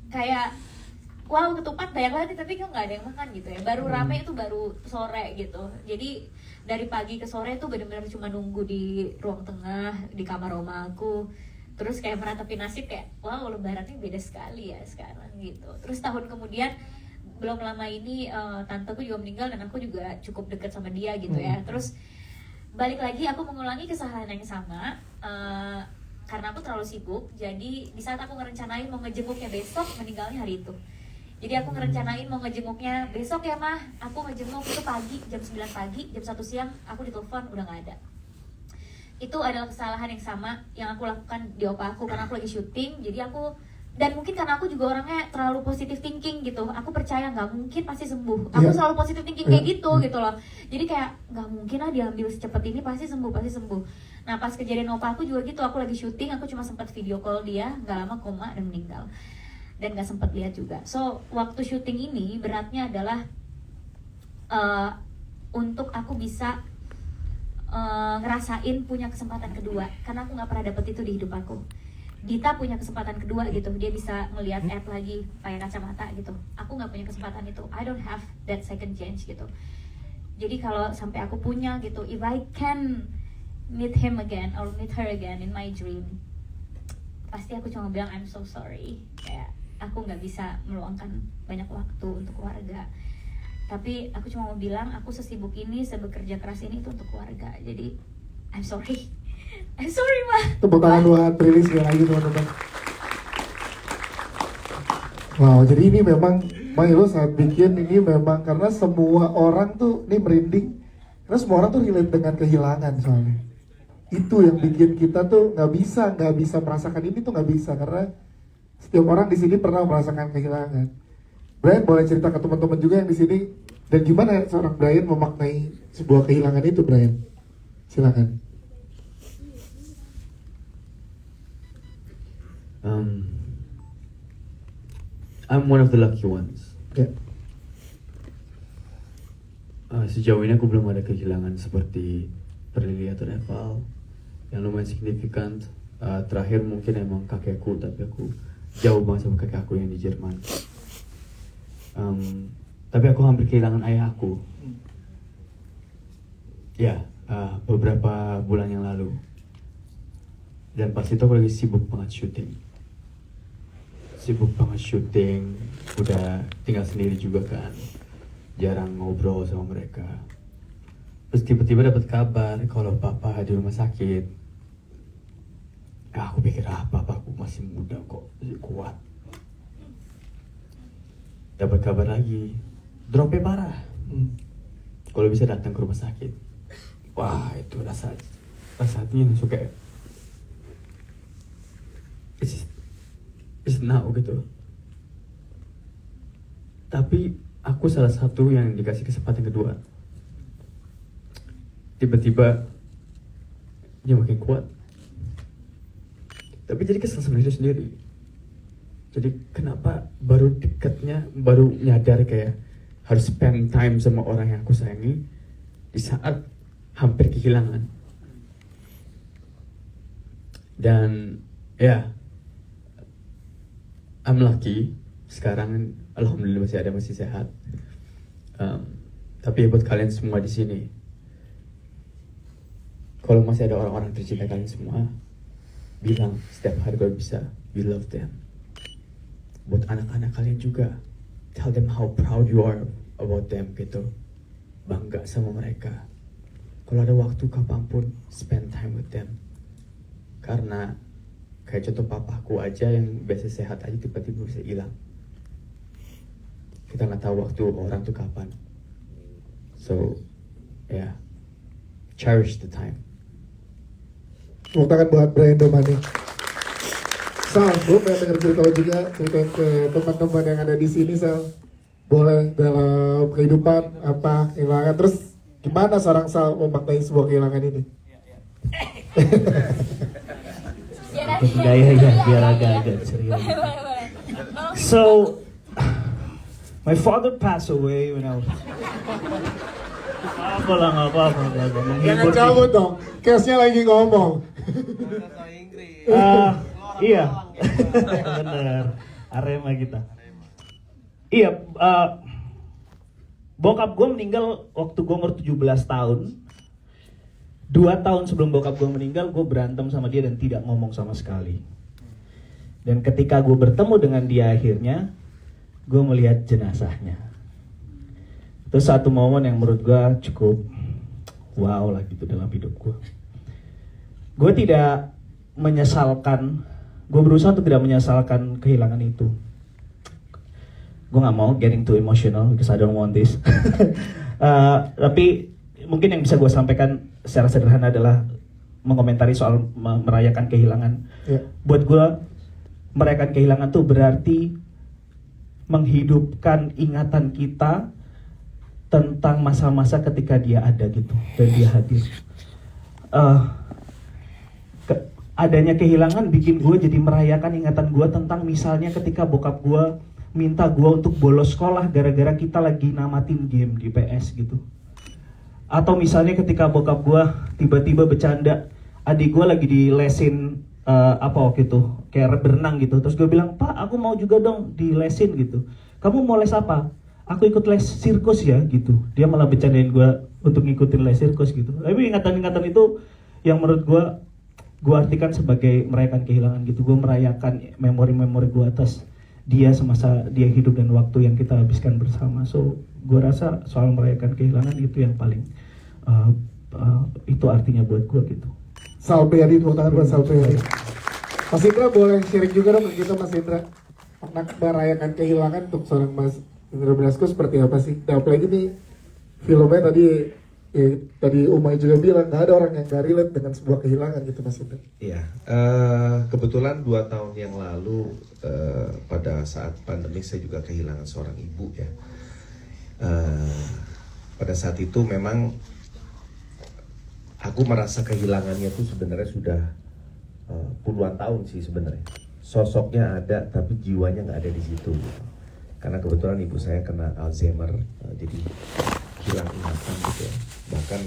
kayak wow ketupat banyak banget tapi kok nggak ada yang makan gitu ya. Baru rame itu baru sore gitu. Jadi dari pagi ke sore tuh benar-benar cuma nunggu di ruang tengah di kamar oma aku. Terus kayak meratapi nasib kayak wow lebarannya beda sekali ya sekarang gitu. Terus tahun kemudian belum lama ini tanteku juga meninggal dan aku juga cukup dekat sama dia gitu ya. Terus balik lagi aku mengulangi kesalahan yang sama karena aku terlalu sibuk. Jadi di saat aku ngerencanain mau ngejenguknya besok, meninggalnya hari itu. Jadi aku ngerencanain mau ngejenguknya besok ya mah, aku ngejenguk itu pagi, jam 9 pagi, jam 1 siang aku ditelepon udah gak ada. Itu adalah kesalahan yang sama yang aku lakukan di opa aku karena aku lagi syuting. Jadi aku, dan mungkin karena aku juga orangnya terlalu positive thinking gitu, aku percaya nggak mungkin pasti sembuh. Aku selalu positive thinking kayak gitu loh. Jadi kayak nggak mungkin lah diambil secepat ini, pasti sembuh. Nah pas kejadian opa aku juga gitu, aku lagi syuting, aku cuma sempat video call dia, nggak lama koma dan meninggal, dan nggak sempat lihat juga. So waktu syuting ini beratnya adalah untuk aku bisa ngerasain punya kesempatan kedua, karena aku nggak pernah dapet itu di hidup aku. Dita punya kesempatan kedua gitu, dia bisa ngelihat Ed lagi pakai kacamata gitu. Aku nggak punya kesempatan itu, I don't have that second chance gitu. Jadi kalau sampai aku punya gitu, if I can meet him again or meet her again in my dream, pasti aku cuma bilang I'm so sorry. Kayak aku nggak bisa meluangkan banyak waktu untuk keluarga. Tapi aku cuma mau bilang aku sesibuk ini, sebekerja keras ini itu untuk keluarga. Jadi I'm sorry. I'm sorry ma. Tepuk tangan buat Prilly sekali lagi teman-teman. Wow, jadi ini memang Mailo saat bikin ini memang karena semua orang tuh ini merinding, karena semua orang tuh relate dengan kehilangan soalnya. Itu yang bikin kita tuh nggak bisa merasakan ini tuh nggak bisa, karena setiap orang di sini pernah merasakan kehilangan. Brian boleh cerita ke teman-teman juga yang di sini dan gimana seorang Brian memaknai sebuah kehilangan itu, Brian? Silakan. I'm one of the lucky ones. Yeah. Sejauh ini aku belum ada kehilangan seperti Prilly atau Reval yang lumayan signifikan. Terakhir mungkin emang kakekku, tapi aku jauh banget sama kakek aku yang di Jerman. Tapi aku hampir kehilangan ayah aku. Ya, beberapa bulan yang lalu. Dan pas itu aku lagi sibuk banget syuting. Udah tinggal sendiri juga kan. Jarang ngobrol sama mereka. Terus tiba-tiba dapat kabar kalau papa di rumah sakit. Aku pikir papaku masih muda kok, masih kuat. Dapat kabar lagi, dropnya parah. Kalau bisa datang ke rumah sakit. Wah, itu rasanya langsung kayak it's now gitu. Tapi aku salah satu yang dikasih kesempatan kedua. Tiba-tiba dia makin kuat. Tapi jadi kesel sama diri sendiri. Jadi kenapa baru nyadar kayak harus spend time sama orang yang aku sayangi di saat hampir kehilangan. Dan ya, I'm lucky sekarang alhamdulillah masih sehat. Tapi buat kalian semua di sini, kalau masih ada orang-orang tercinta kalian semua, bilang setiap hari kalau bisa, you love them. Buat anak-anak kalian juga, tell them how proud you are about them gitu. Bangga sama mereka. Kalau ada waktu kapanpun, spend time with them. Karena kayak contoh papaku aja yang biasa sehat aja tiba-tiba bisa hilang. Kita nggak tahu waktu orang tuh kapan. So, yeah, cherish the time. Tepuk tangan buat Brian Domani. Sal, gue pengen denger cerita lo juga, ceritain ke teman-teman yang ada di sini, Sal. Boleh dalam kehidupan apa kehilangan, terus gimana seorang Sal memaknai sebuah kehilangan ini? Budaya ya, biar agak serius. So, my father passed away when I was. Nggak apa-apa. Jangan cabut dong, case-nya lagi ngomong. Iya, bener. Arema kita. Iya, bokap gue meninggal waktu gue umur 17 tahun. 2 tahun sebelum bokap gue meninggal, gue berantem sama dia dan tidak ngomong sama sekali. Dan ketika gue bertemu dengan dia akhirnya, gue melihat jenazahnya. Itu satu momen yang menurut gue cukup wow lah gitu dalam hidup gue. Gue tidak menyesalkan, gue berusaha untuk tidak menyesalkan kehilangan itu. Gue gak mau getting too emotional because I don't want this. Tapi mungkin yang bisa gue sampaikan secara sederhana adalah mengomentari soal merayakan kehilangan. Buat gue, merayakan kehilangan tuh berarti menghidupkan ingatan kita tentang masa-masa ketika dia ada gitu dan dia hadir. Adanya kehilangan bikin gue jadi merayakan ingatan gue tentang misalnya ketika bokap gue minta gue untuk bolos sekolah gara-gara kita lagi namatin game di PS gitu. Atau misalnya ketika bokap gue tiba-tiba bercanda, adik gue lagi dilesin apa waktu itu, kayak berenang gitu. Terus gue bilang, "Pak, aku mau juga dong dilesin gitu." "Kamu mau les apa?" "Aku ikut les sirkus ya," gitu. Dia malah bercandain gue untuk ngikutin les sirkus gitu. Tapi ingatan-ingatan itu yang menurut gue artikan sebagai merayakan kehilangan gitu. Gue merayakan memori-memori gue atas dia semasa dia hidup dan waktu yang kita habiskan bersama. So, gue rasa soal merayakan kehilangan itu yang paling itu artinya buat gue gitu. Sal Priadi, tepuk tangan buat Sal Priadi. Mas Indra boleh sharing juga dong ke kita, Mas Indra. Makna merayakan kehilangan untuk seorang Mas Indra Benasco seperti apa sih? Dan apalagi nih filmnya tadi Umay juga bilang nggak ada orang yang nggak relate dengan sebuah kehilangan gitu, Mas Indra. Iya, kebetulan 2 tahun yang lalu pada saat pandemi saya juga kehilangan seorang ibu ya. Pada saat itu memang aku merasa kehilangannya itu sebenarnya sudah puluhan tahun sih sebenarnya. Sosoknya ada tapi jiwanya nggak ada di situ. Gitu. Karena kebetulan ibu saya kena Alzheimer, jadi hilang ingatan gitu ya. Bahkan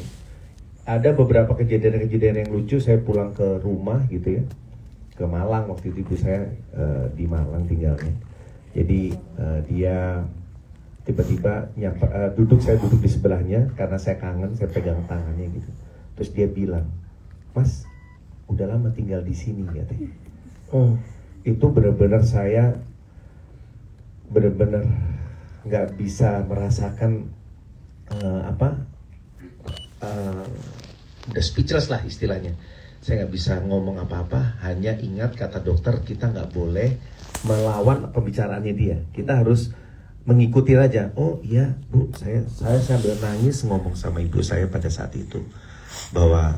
ada beberapa kejadian-kejadian yang lucu. Saya pulang ke rumah gitu ya, ke Malang waktu itu ibu saya di Malang tinggalnya. Jadi dia tiba-tiba saya duduk di sebelahnya karena saya kangen, saya pegang tangannya gitu. Terus dia bilang, "Mas, udah lama tinggal di sini," katanya. Itu benar-benar saya benar-benar nggak bisa merasakan udah speechless lah istilahnya. Saya nggak bisa ngomong apa-apa, hanya ingat kata dokter kita nggak boleh melawan pembicaraannya dia. Kita harus mengikuti aja. Oh iya Bu, saya sambil nangis ngomong sama ibu saya pada saat itu bahwa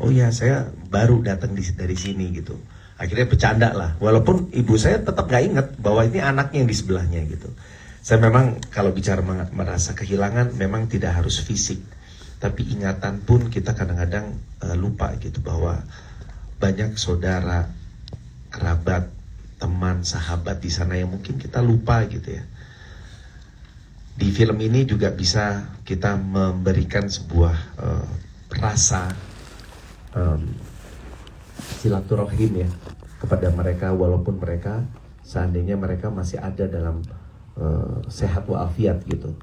oh ya saya baru datang dari sini gitu. Akhirnya bercanda lah, walaupun ibu saya tetap gak ingat bahwa ini anaknya yang di sebelahnya gitu. Saya memang kalau bicara merasa kehilangan memang tidak harus fisik, tapi ingatan pun kita kadang-kadang lupa gitu bahwa banyak saudara, kerabat, teman, sahabat di sana yang mungkin kita lupa gitu ya. Di film ini juga bisa kita memberikan sebuah rasa silaturahim ya kepada mereka, walaupun mereka seandainya mereka masih ada dalam sehat walafiat gitu.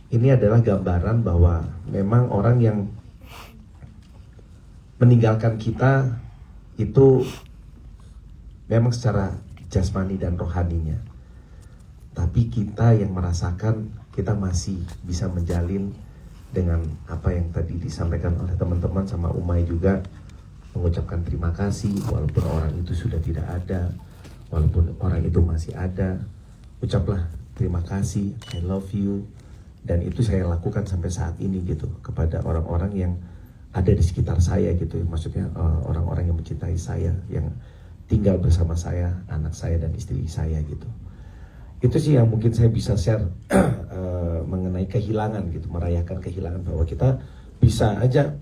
Ini adalah gambaran bahwa memang orang yang meninggalkan kita itu memang secara jasmani dan rohaninya, tapi kita yang merasakan kita masih bisa menjalin dengan apa yang tadi disampaikan oleh teman-teman sama Umay juga, mengucapkan terima kasih walaupun orang itu sudah tidak ada, walaupun orang itu masih ada, ucaplah terima kasih, I love you. Dan itu saya lakukan sampai saat ini gitu kepada orang-orang yang ada di sekitar saya gitu, maksudnya orang-orang yang mencintai saya, yang tinggal bersama saya, anak saya dan istri saya gitu. Itu sih yang mungkin saya bisa share mengenai kehilangan gitu, merayakan kehilangan, bahwa kita bisa aja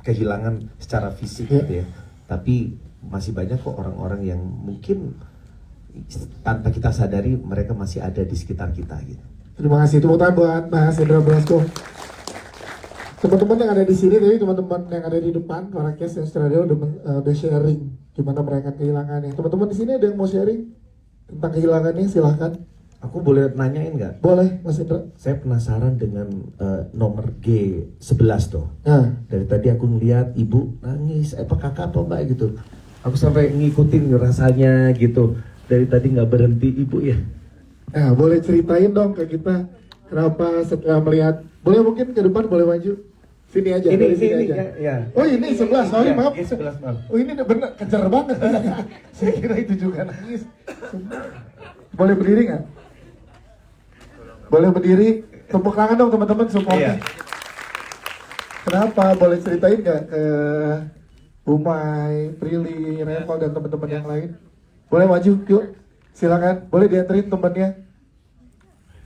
kehilangan secara fisik gitu ya, tapi masih banyak kok orang-orang yang mungkin tanpa kita sadari mereka masih ada di sekitar kita gitu. Terima kasih, tepuk tangan buat Mas Hendra Blasco. Teman-teman yang ada di sini, tadi teman-teman yang ada di depan, para cast yang sudah ada udah sharing gimana mereka kehilangannya. Teman-teman di sini ada yang mau sharing tentang kehilangannya, silahkan. Aku boleh nanyain nggak? Boleh, Mas Hendra. Saya penasaran dengan nomor G11 tuh. Dari tadi aku ngeliat ibu nangis, apa kakak apa mbak gitu. Aku sampai ngikutin rasanya gitu. Dari tadi nggak berhenti ibu ya. Nah, boleh ceritain dong ke kita kenapa setelah melihat, boleh mungkin ke depan, boleh maju. Sini aja, dari sini aja. Ya. Oh ini 11, sorry Ya, maaf. 11 maaf. Oh ini bener, kejar banget. Saya kira itu juga nangis. Boleh berdiri nggak? Boleh berdiri. Tepuk tangan dong teman-teman supportnya. Kenapa? Boleh ceritain nggak ke Umay, Prilly, Revo dan teman-teman yang lain? Boleh maju, yuk. Silakan. Boleh dianterin temannya.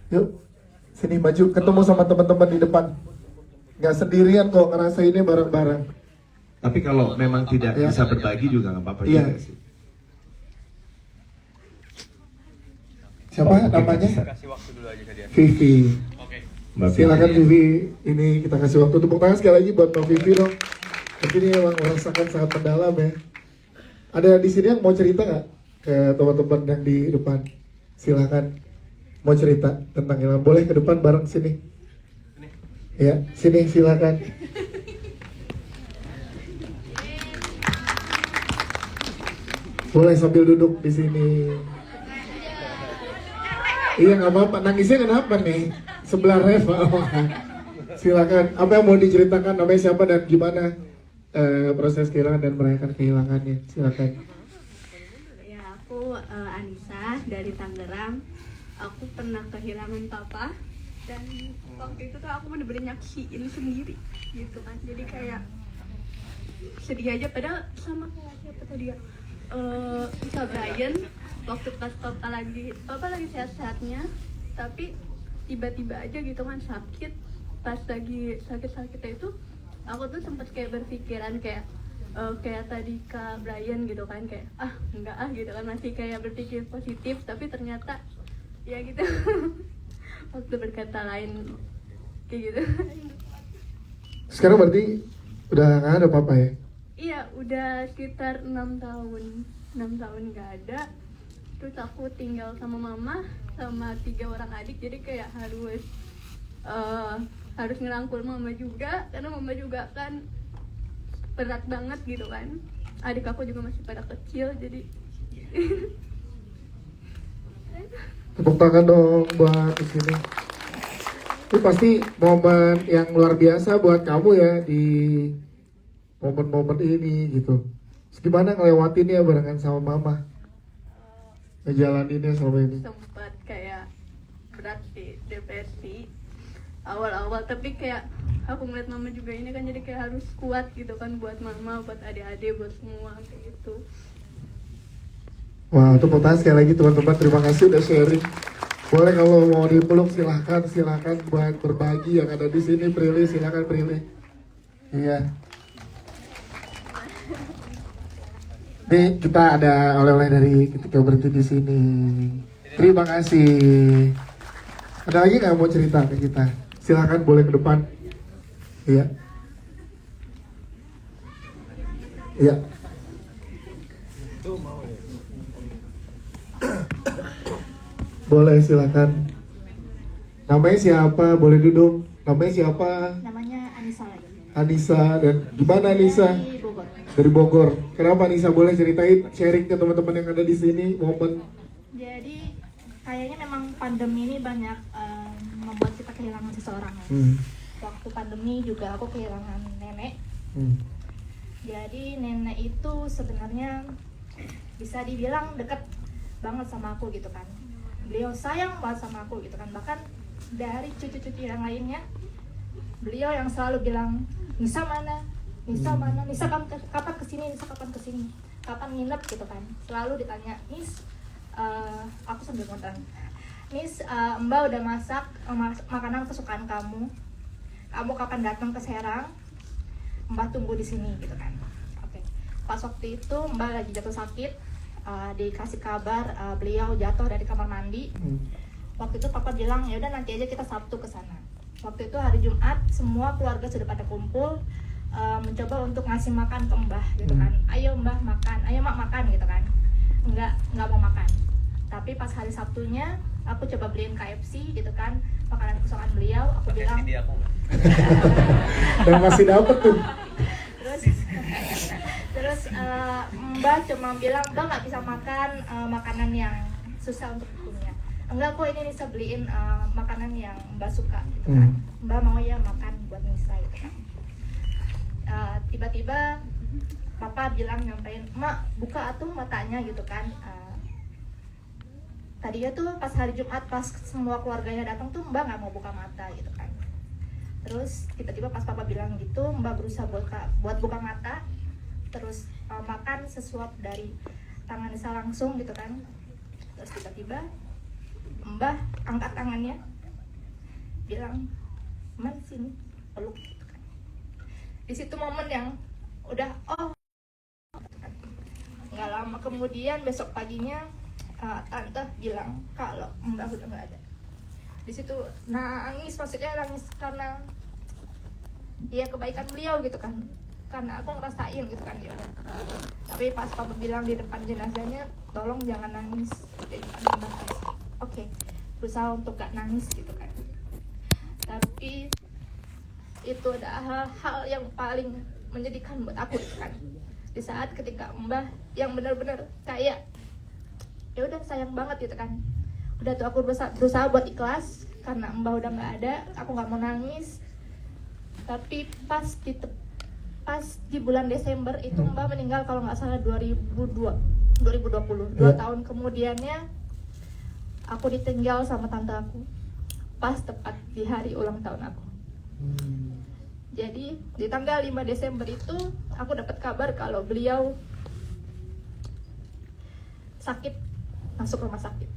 Yuk. Sini maju, ketemu sama teman-teman di depan. Nggak sendirian kok, ngerasa ini bareng-bareng. Tapi kalau memang tidak bisa berbagi juga nggak apa-apa juga sih. Siapa namanya? Kasih waktu dulu aja ke dia. Vivi. Oke. Silakan Vivi. Ini kita kasih waktu, tepuk tangan sekali lagi buat Mbak Vivi dong. Tapi ini memang merasakan sangat mendalam ya. Ada di sini yang mau cerita nggak ke teman-teman yang di depan? Silakan. Mau cerita tentang hilang, boleh ke depan bareng sini. Ya, sini silakan. Boleh sambil duduk di sini. Iya nggak apa-apa, nangisnya kenapa nih? Sebelah Reva. Silakan. Apa yang mau diceritakan? Namanya siapa dan gimana proses kehilangan dan merayakan kehilangannya? Silakan. Ya, aku Anissa dari Tangerang. Aku pernah kehilangan papa dan waktu itu tuh aku bener-bener nyaksiin sendiri gitu kan, jadi kayak sedih aja, padahal sama kayak siapa tadi ya, Kak Brian, waktu pas papa lagi sehat-sehatnya, tapi tiba-tiba aja gitu kan sakit. Pas lagi sakit-sakitnya itu aku tuh sempet kayak berpikiran kayak tadi Kak Brian gitu kan, kayak enggak gitu kan, masih kayak berpikir positif, tapi ternyata ya gitu. Waktu berkata lain kayak gitu. Sekarang berarti udah nggak ada papa ya? Iya, udah sekitar 6 tahun nggak ada. terus aku tinggal sama mama sama 3 orang adik, jadi kayak harus ngerangkul mama juga karena mama juga kan berat banget gitu kan, adik aku juga masih pada kecil, jadi tepuk tangan dong buat di sini. Ini pasti momen yang luar biasa buat kamu ya di momen-momen ini gitu. Terus gimana ngelewatinnya barengan sama mama? Ngejalaninnya selama ini. sempat kayak berat sih, depresi awal-awal, tapi kayak aku ngeliat mama juga ini kan, jadi kayak harus kuat gitu kan buat mama, buat adik-adik, buat semua kayak gitu. Wah, tepuk tangan sekali lagi teman-teman, terima kasih udah sharing. Boleh kalau mau dipeluk silahkan buat berbagi yang ada di sini. Prilly, silahkan Prilly. Iya. Nih kita ada oleh-oleh dari ketika berhenti di sini. Terima kasih. Ada lagi nggak mau cerita ke kita? Silahkan boleh ke depan. Iya. Iya. Boleh silakan. Namanya siapa? Boleh duduk. Namanya siapa? Namanya Anissa lagi. Anissa. Dan gimana Anissa? Dari Bogor. Dari Bogor. Kenapa Anissa? Boleh ceritain, sharing ke teman-teman yang ada di sini momen. Jadi kayaknya memang pandemi ini banyak membuat kita kehilangan seseorang. Waktu pandemi juga aku kehilangan nenek. Jadi nenek itu sebenarnya bisa dibilang dekat banget sama aku gitu kan. Beliau sayang banget sama aku gitu kan. Bahkan dari cucu-cucu yang lainnya, beliau yang selalu bilang, Nisa mana? Nisa mana? Nisa kapan kesini? Nisa kapan kesini? Kapan nginep gitu kan? Selalu ditanya, Nis, aku sambil nonton. Nis, Mbak udah masak makanan kesukaan kamu. Kamu kapan datang ke Serang? Mbak tunggu di sini gitu kan. Oke. Pas waktu itu Mbak lagi jatuh sakit. Dikasih kabar beliau jatuh dari kamar mandi. Waktu itu papa bilang ya udah nanti aja kita Sabtu ke sana. Waktu itu hari Jumat semua keluarga sudah pada kumpul mencoba untuk ngasih makan ke Mbah gitu kan. Ayo Mbah makan, ayo Mak makan gitu kan. Enggak mau makan. Tapi pas hari Sabtunya aku coba beliin KFC gitu kan, makanan kesukaan beliau. Aku bilang Dan masih dapet tuh. Terus Mbak cuma bilang Mbak nggak bisa makan makanan yang susah untuk punya. Enggak kok, ini Nisa beliin makanan yang Mbak suka gitu kan. Mbak mau ya makan buat Nisa gitu kan. Tiba-tiba Papa bilang nyampein, Mak buka atuh matanya gitu kan. Tadinya tuh pas hari Jumat pas semua keluarganya datang tuh Mbak nggak mau buka mata gitu kan. Terus tiba-tiba pas Papa bilang gitu, Mbak berusaha buat buka mata. Terus makan sesuap dari tangan Nisa langsung gitu kan. Terus tiba-tiba Mbah angkat tangannya, bilang, Man sini, peluk gitu kan. Di situ momen yang udah nggak lama kemudian besok paginya tante bilang kalau Mbah udah nggak ada. Di situ nangis, maksudnya nangis karena ya kebaikan beliau gitu kan. Karena aku ngerasain gitu kan dia. Tapi pas Papa bilang di depan jenazahnya, tolong jangan nangis di depan jenazah. Oke, berusaha untuk gak nangis gitu kan. Tapi itu ada hal-hal yang paling menyedihkan buat aku gitu kan. Di saat ketika Mbah yang benar-benar kayak ya udah sayang banget gitu kan. Udah tuh aku berusaha buat ikhlas karena Mbah udah nggak ada, aku nggak mau nangis. Tapi pas di bulan Desember itu Mbah meninggal kalau nggak salah 2020. 2 tahun kemudiannya aku ditinggal sama tante aku pas tepat di hari ulang tahun aku. Jadi di tanggal 5 Desember itu aku dapat kabar kalau beliau sakit, masuk rumah sakit.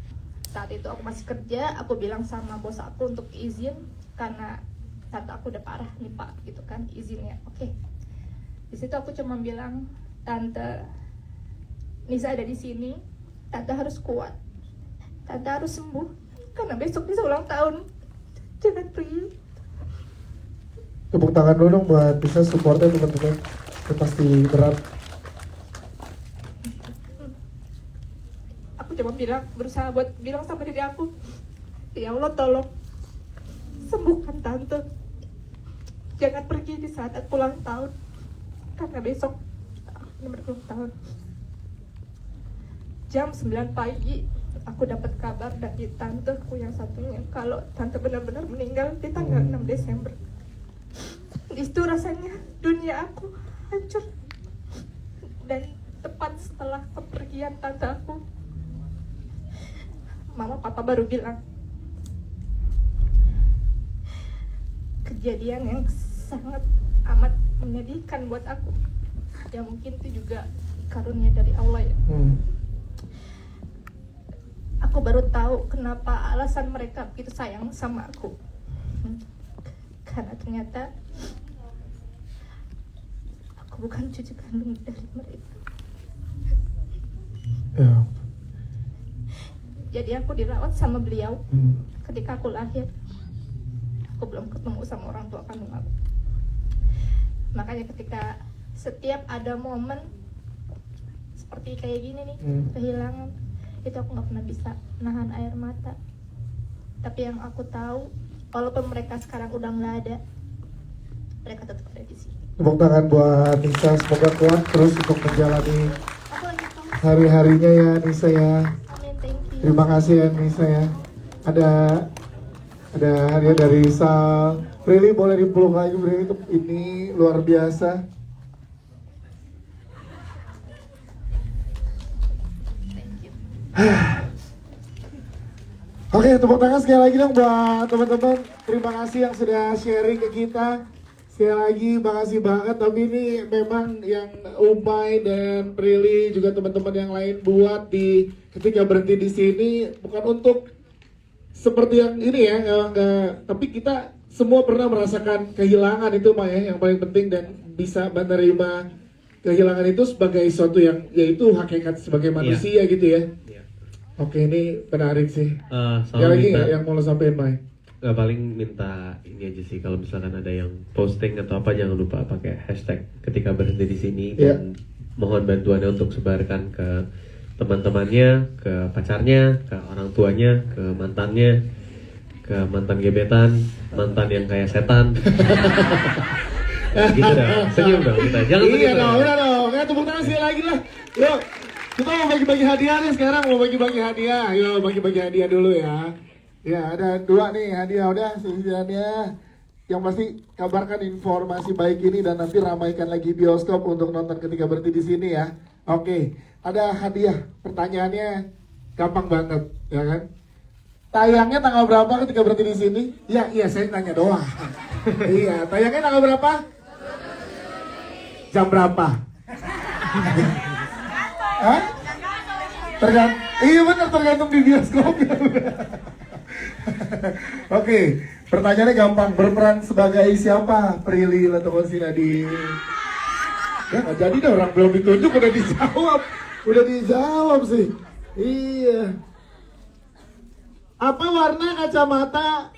Saat itu aku masih kerja, aku bilang sama bos aku untuk izin karena tante aku udah parah nih Pak gitu kan, izinnya. Oke. Di situ aku cuma bilang, Tante Nisa ada di sini, Tante harus kuat, Tante harus sembuh karena besok Nisa ulang tahun. Jangan pergi. Tepuk tangan dulu dong buat bisa supportnya teman-teman. Itu pasti berat. aku cuma berusaha buat bilang sama diri aku, ya Allah tolong sembuhkan tante, jangan pergi di saat aku ulang tahun, karena besok aku berulang tahun. Jam 9 pagi aku dapat kabar dari tanteku yang satunya kalau tante benar-benar meninggal di tanggal 6 Desember. Di situ rasanya dunia aku hancur. Dan tepat setelah kepergian tante aku, mama papa baru bilang kejadian yang sangat amat menyedihkan buat aku. Ya mungkin itu juga karunia dari Allah ya. Aku baru tahu kenapa alasan mereka begitu sayang sama aku. Karena ternyata aku bukan cucu kandung dari mereka. Ya. Jadi aku dirawat sama beliau ketika aku lahir. Aku belum ketemu sama orang tua kandung aku. Makanya ketika setiap ada momen seperti kayak gini nih, kehilangan, itu aku nggak pernah bisa nahan air mata. Tapi yang aku tahu, walaupun mereka sekarang udah nggak ada, mereka tetap ada di sini. Tepuk tangan buat Nisa, semoga kuat terus untuk menjalani hari-harinya ya Nisa ya. Terima kasih ya Nisa ya. Ada hadiah dari Sal. Prilly boleh dipeluk lagi, Prilly, ini luar biasa. Oke, tepuk tangan sekali lagi dong buat teman-teman. Terima kasih yang sudah sharing ke kita. Sekali lagi, makasih banget. Tapi ini memang yang Umay dan Prilly juga teman-teman yang lain buat di ketika berhenti di sini bukan untuk seperti yang ini ya, enggak. Tapi kita semua pernah merasakan kehilangan itu, May, ya, yang paling penting, dan bisa menerima kehilangan itu sebagai sesuatu yang yaitu hakikat sebagai manusia gitu ya. Oke, ini menarik sih. Ya lagi nggak yang mau lo sampein, Mai? Nggak, paling minta ini aja sih, kalau misalkan ada yang posting atau apa, jangan lupa pakai hashtag ketika berhenti di sini, dan mohon bantuannya untuk sebarkan ke teman-temannya, ke pacarnya, ke orang tuanya, ke mantannya, ke mantan gebetan, mantan yang kayak setan. Gitu dong, senyum dong kita. Jangan iya dong, udah dong. Ya, tepuk tangan sekali lagi lah. Yuk, kita mau bagi-bagi hadiah nih sekarang, mau bagi-bagi hadiah. Yuk, bagi-bagi hadiah dulu ya. Ya, ada 2 nih hadiah, udah hadiah. Yang pasti kabarkan informasi baik ini dan nanti ramaikan lagi bioskop untuk nonton ketika berhenti di sini ya. Oke, ada hadiah. Pertanyaannya gampang banget, ya kan? Tayangnya tanggal berapa ketika berhenti di sini? Ya, iya saya nanya doang. Iya, tayangnya tanggal berapa? Jam berapa? Hah? Iya benar, tergantung di bioskop. Oke, pertanyaannya gampang. Berperan sebagai siapa? Prilly Latuconsina ya nggak jadi deh, orang belum ditunjuk udah dijawab. Udah dijawab sih. Iya. Apa warna kacamata?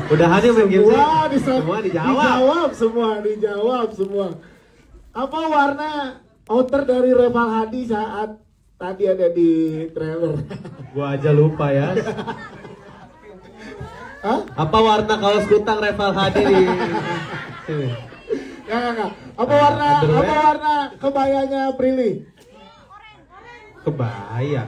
Udahannya mungkin sih. Semua dijawab semua. Apa warna outer dari Reval Hadi saat tadi ada di trailer? Gua aja lupa ya. Hah? Apa warna kaos kutang Reval Hadi di Enggak. Apa warna kebayanya Prilly? Kebaya.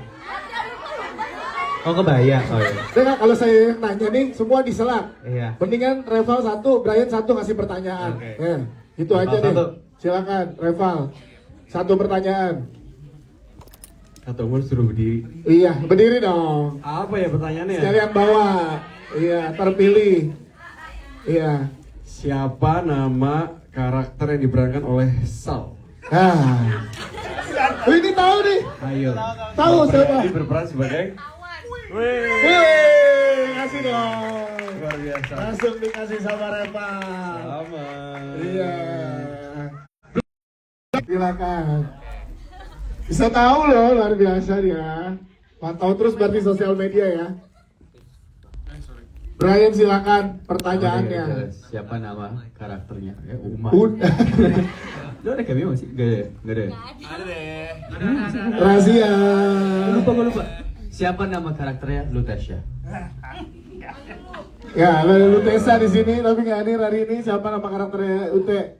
Oh, kebaya. Oh iya. Dengar, kalau saya yang nanya nih semua diselak. Iya. Mendingan Reval 1, Brian 1 ngasih pertanyaan. Oke. Ya, itu Reval aja deh. 1. Silakan Reval. 1 pertanyaan. Atau gue suruh berdiri. Iya, berdiri dong. Apa ya pertanyaannya? Sekalian bawa. Iya, terpilih. Iya. Siapa nama karakter yang diperankan oleh Sal? Ini tahu nih. Ayo. Tahu siapa? Dia berperan sebagai kasih dong. luar biasa. Langsung dikasih sama Reval. Sama. Iya. Silakan. Bisa tahu loh, luar biasa dia. Pantau terus berarti sosial media ya. Brian silakan pertanyaannya. Siapa nama karakternya? Uma. Udah. Lu ada cameo masih? Gak ada. Ada deh. Rahasia. Lupa. Siapa nama karakternya? Lutesia. Ya, ada Lutesa di sini tapi nggak hadir hari ini. Siapa nama karakternya Ute?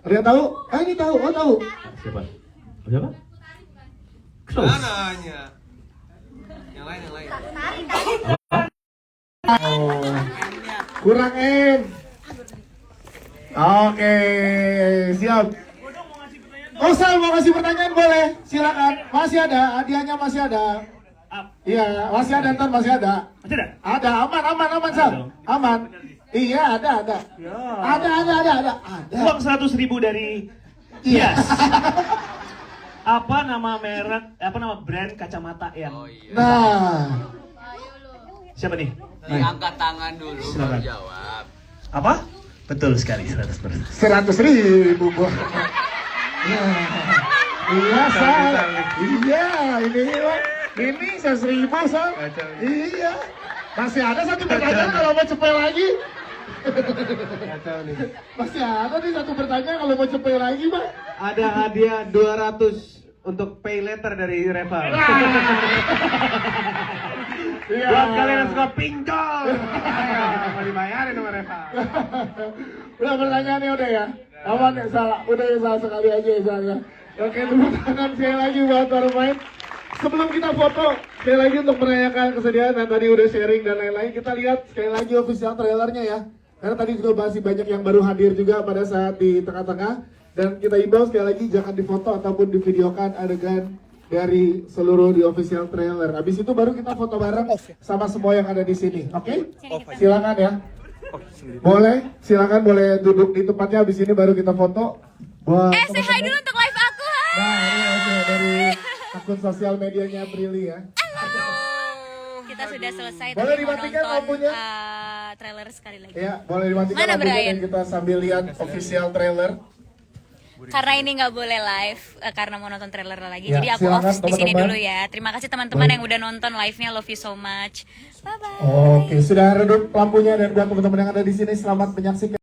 Ada yang tahu? Ini tahu. Oh tahu. Siapa? Nanya. Yang lain. Oh, kurang N. Oke, siap. Oh, Sal mau kasih pertanyaan boleh? Silakan. Masih ada, hadiahnya masih ada. Iya, masih ada, ntar masih ada. Ada, aman, Sal. Aman. Iya, ada. Ada. Uang 100.000 dari Yes. Apa nama brand kacamata yang? Nah. Siapa nih? Angkat tangan dulu baru jawab. Apa? Betul sekali, 100%. 100.000 bos. Iya, Sal. Iya, ini 100.000 Sal. Iya. Masih ada satu pertanyaan kalau mau cepet lagi. Masih ada nih satu pertanyaan kalau mau cepet lagi, Pak. Ada hadiah 200 untuk pay letter dari Reva. Buat kalian yang suka pinjol. Mau dibayarin sama Reva. Udah pertanyaannya udah ya. Aman ya, salah. Udah ya, salah sekali aja ya, salah. Oke, tepuk tangan sekali lagi buat para pemain. Sebelum kita foto, sekali lagi untuk merayakan kesediaan dan tadi udah sharing dan lain-lain, kita lihat sekali lagi official trailernya ya. Karena tadi juga masih banyak yang baru hadir juga pada saat di tengah-tengah. Dan kita imbau sekali lagi jangan difoto ataupun divideokan adegan dari seluruh di official trailer. Habis itu baru kita foto bareng sama semua yang ada di sini. Oke? Silakan ya. Boleh, silakan boleh duduk di tempatnya. Habis ini baru kita foto. Say hi dulu untuk live aku. Nah, ini aja dari akun sosial medianya Prilly ya. Kita sudah selesai Boleh tadi mau dimatikan nonton lampunya? trailer sekali lagi. Ya, boleh dimatikan Mana lampunya Brian? dan kita sambil lihat official trailer. Karena ini nggak boleh live karena mau nonton trailer lagi. Ya, Jadi aku silakan, off di sini teman-teman. dulu ya. Terima kasih teman-teman yang udah nonton live-nya. Love you so much. Bye bye. Oke, sudah redup lampunya dan buat teman-teman yang ada di sini selamat menyaksikan.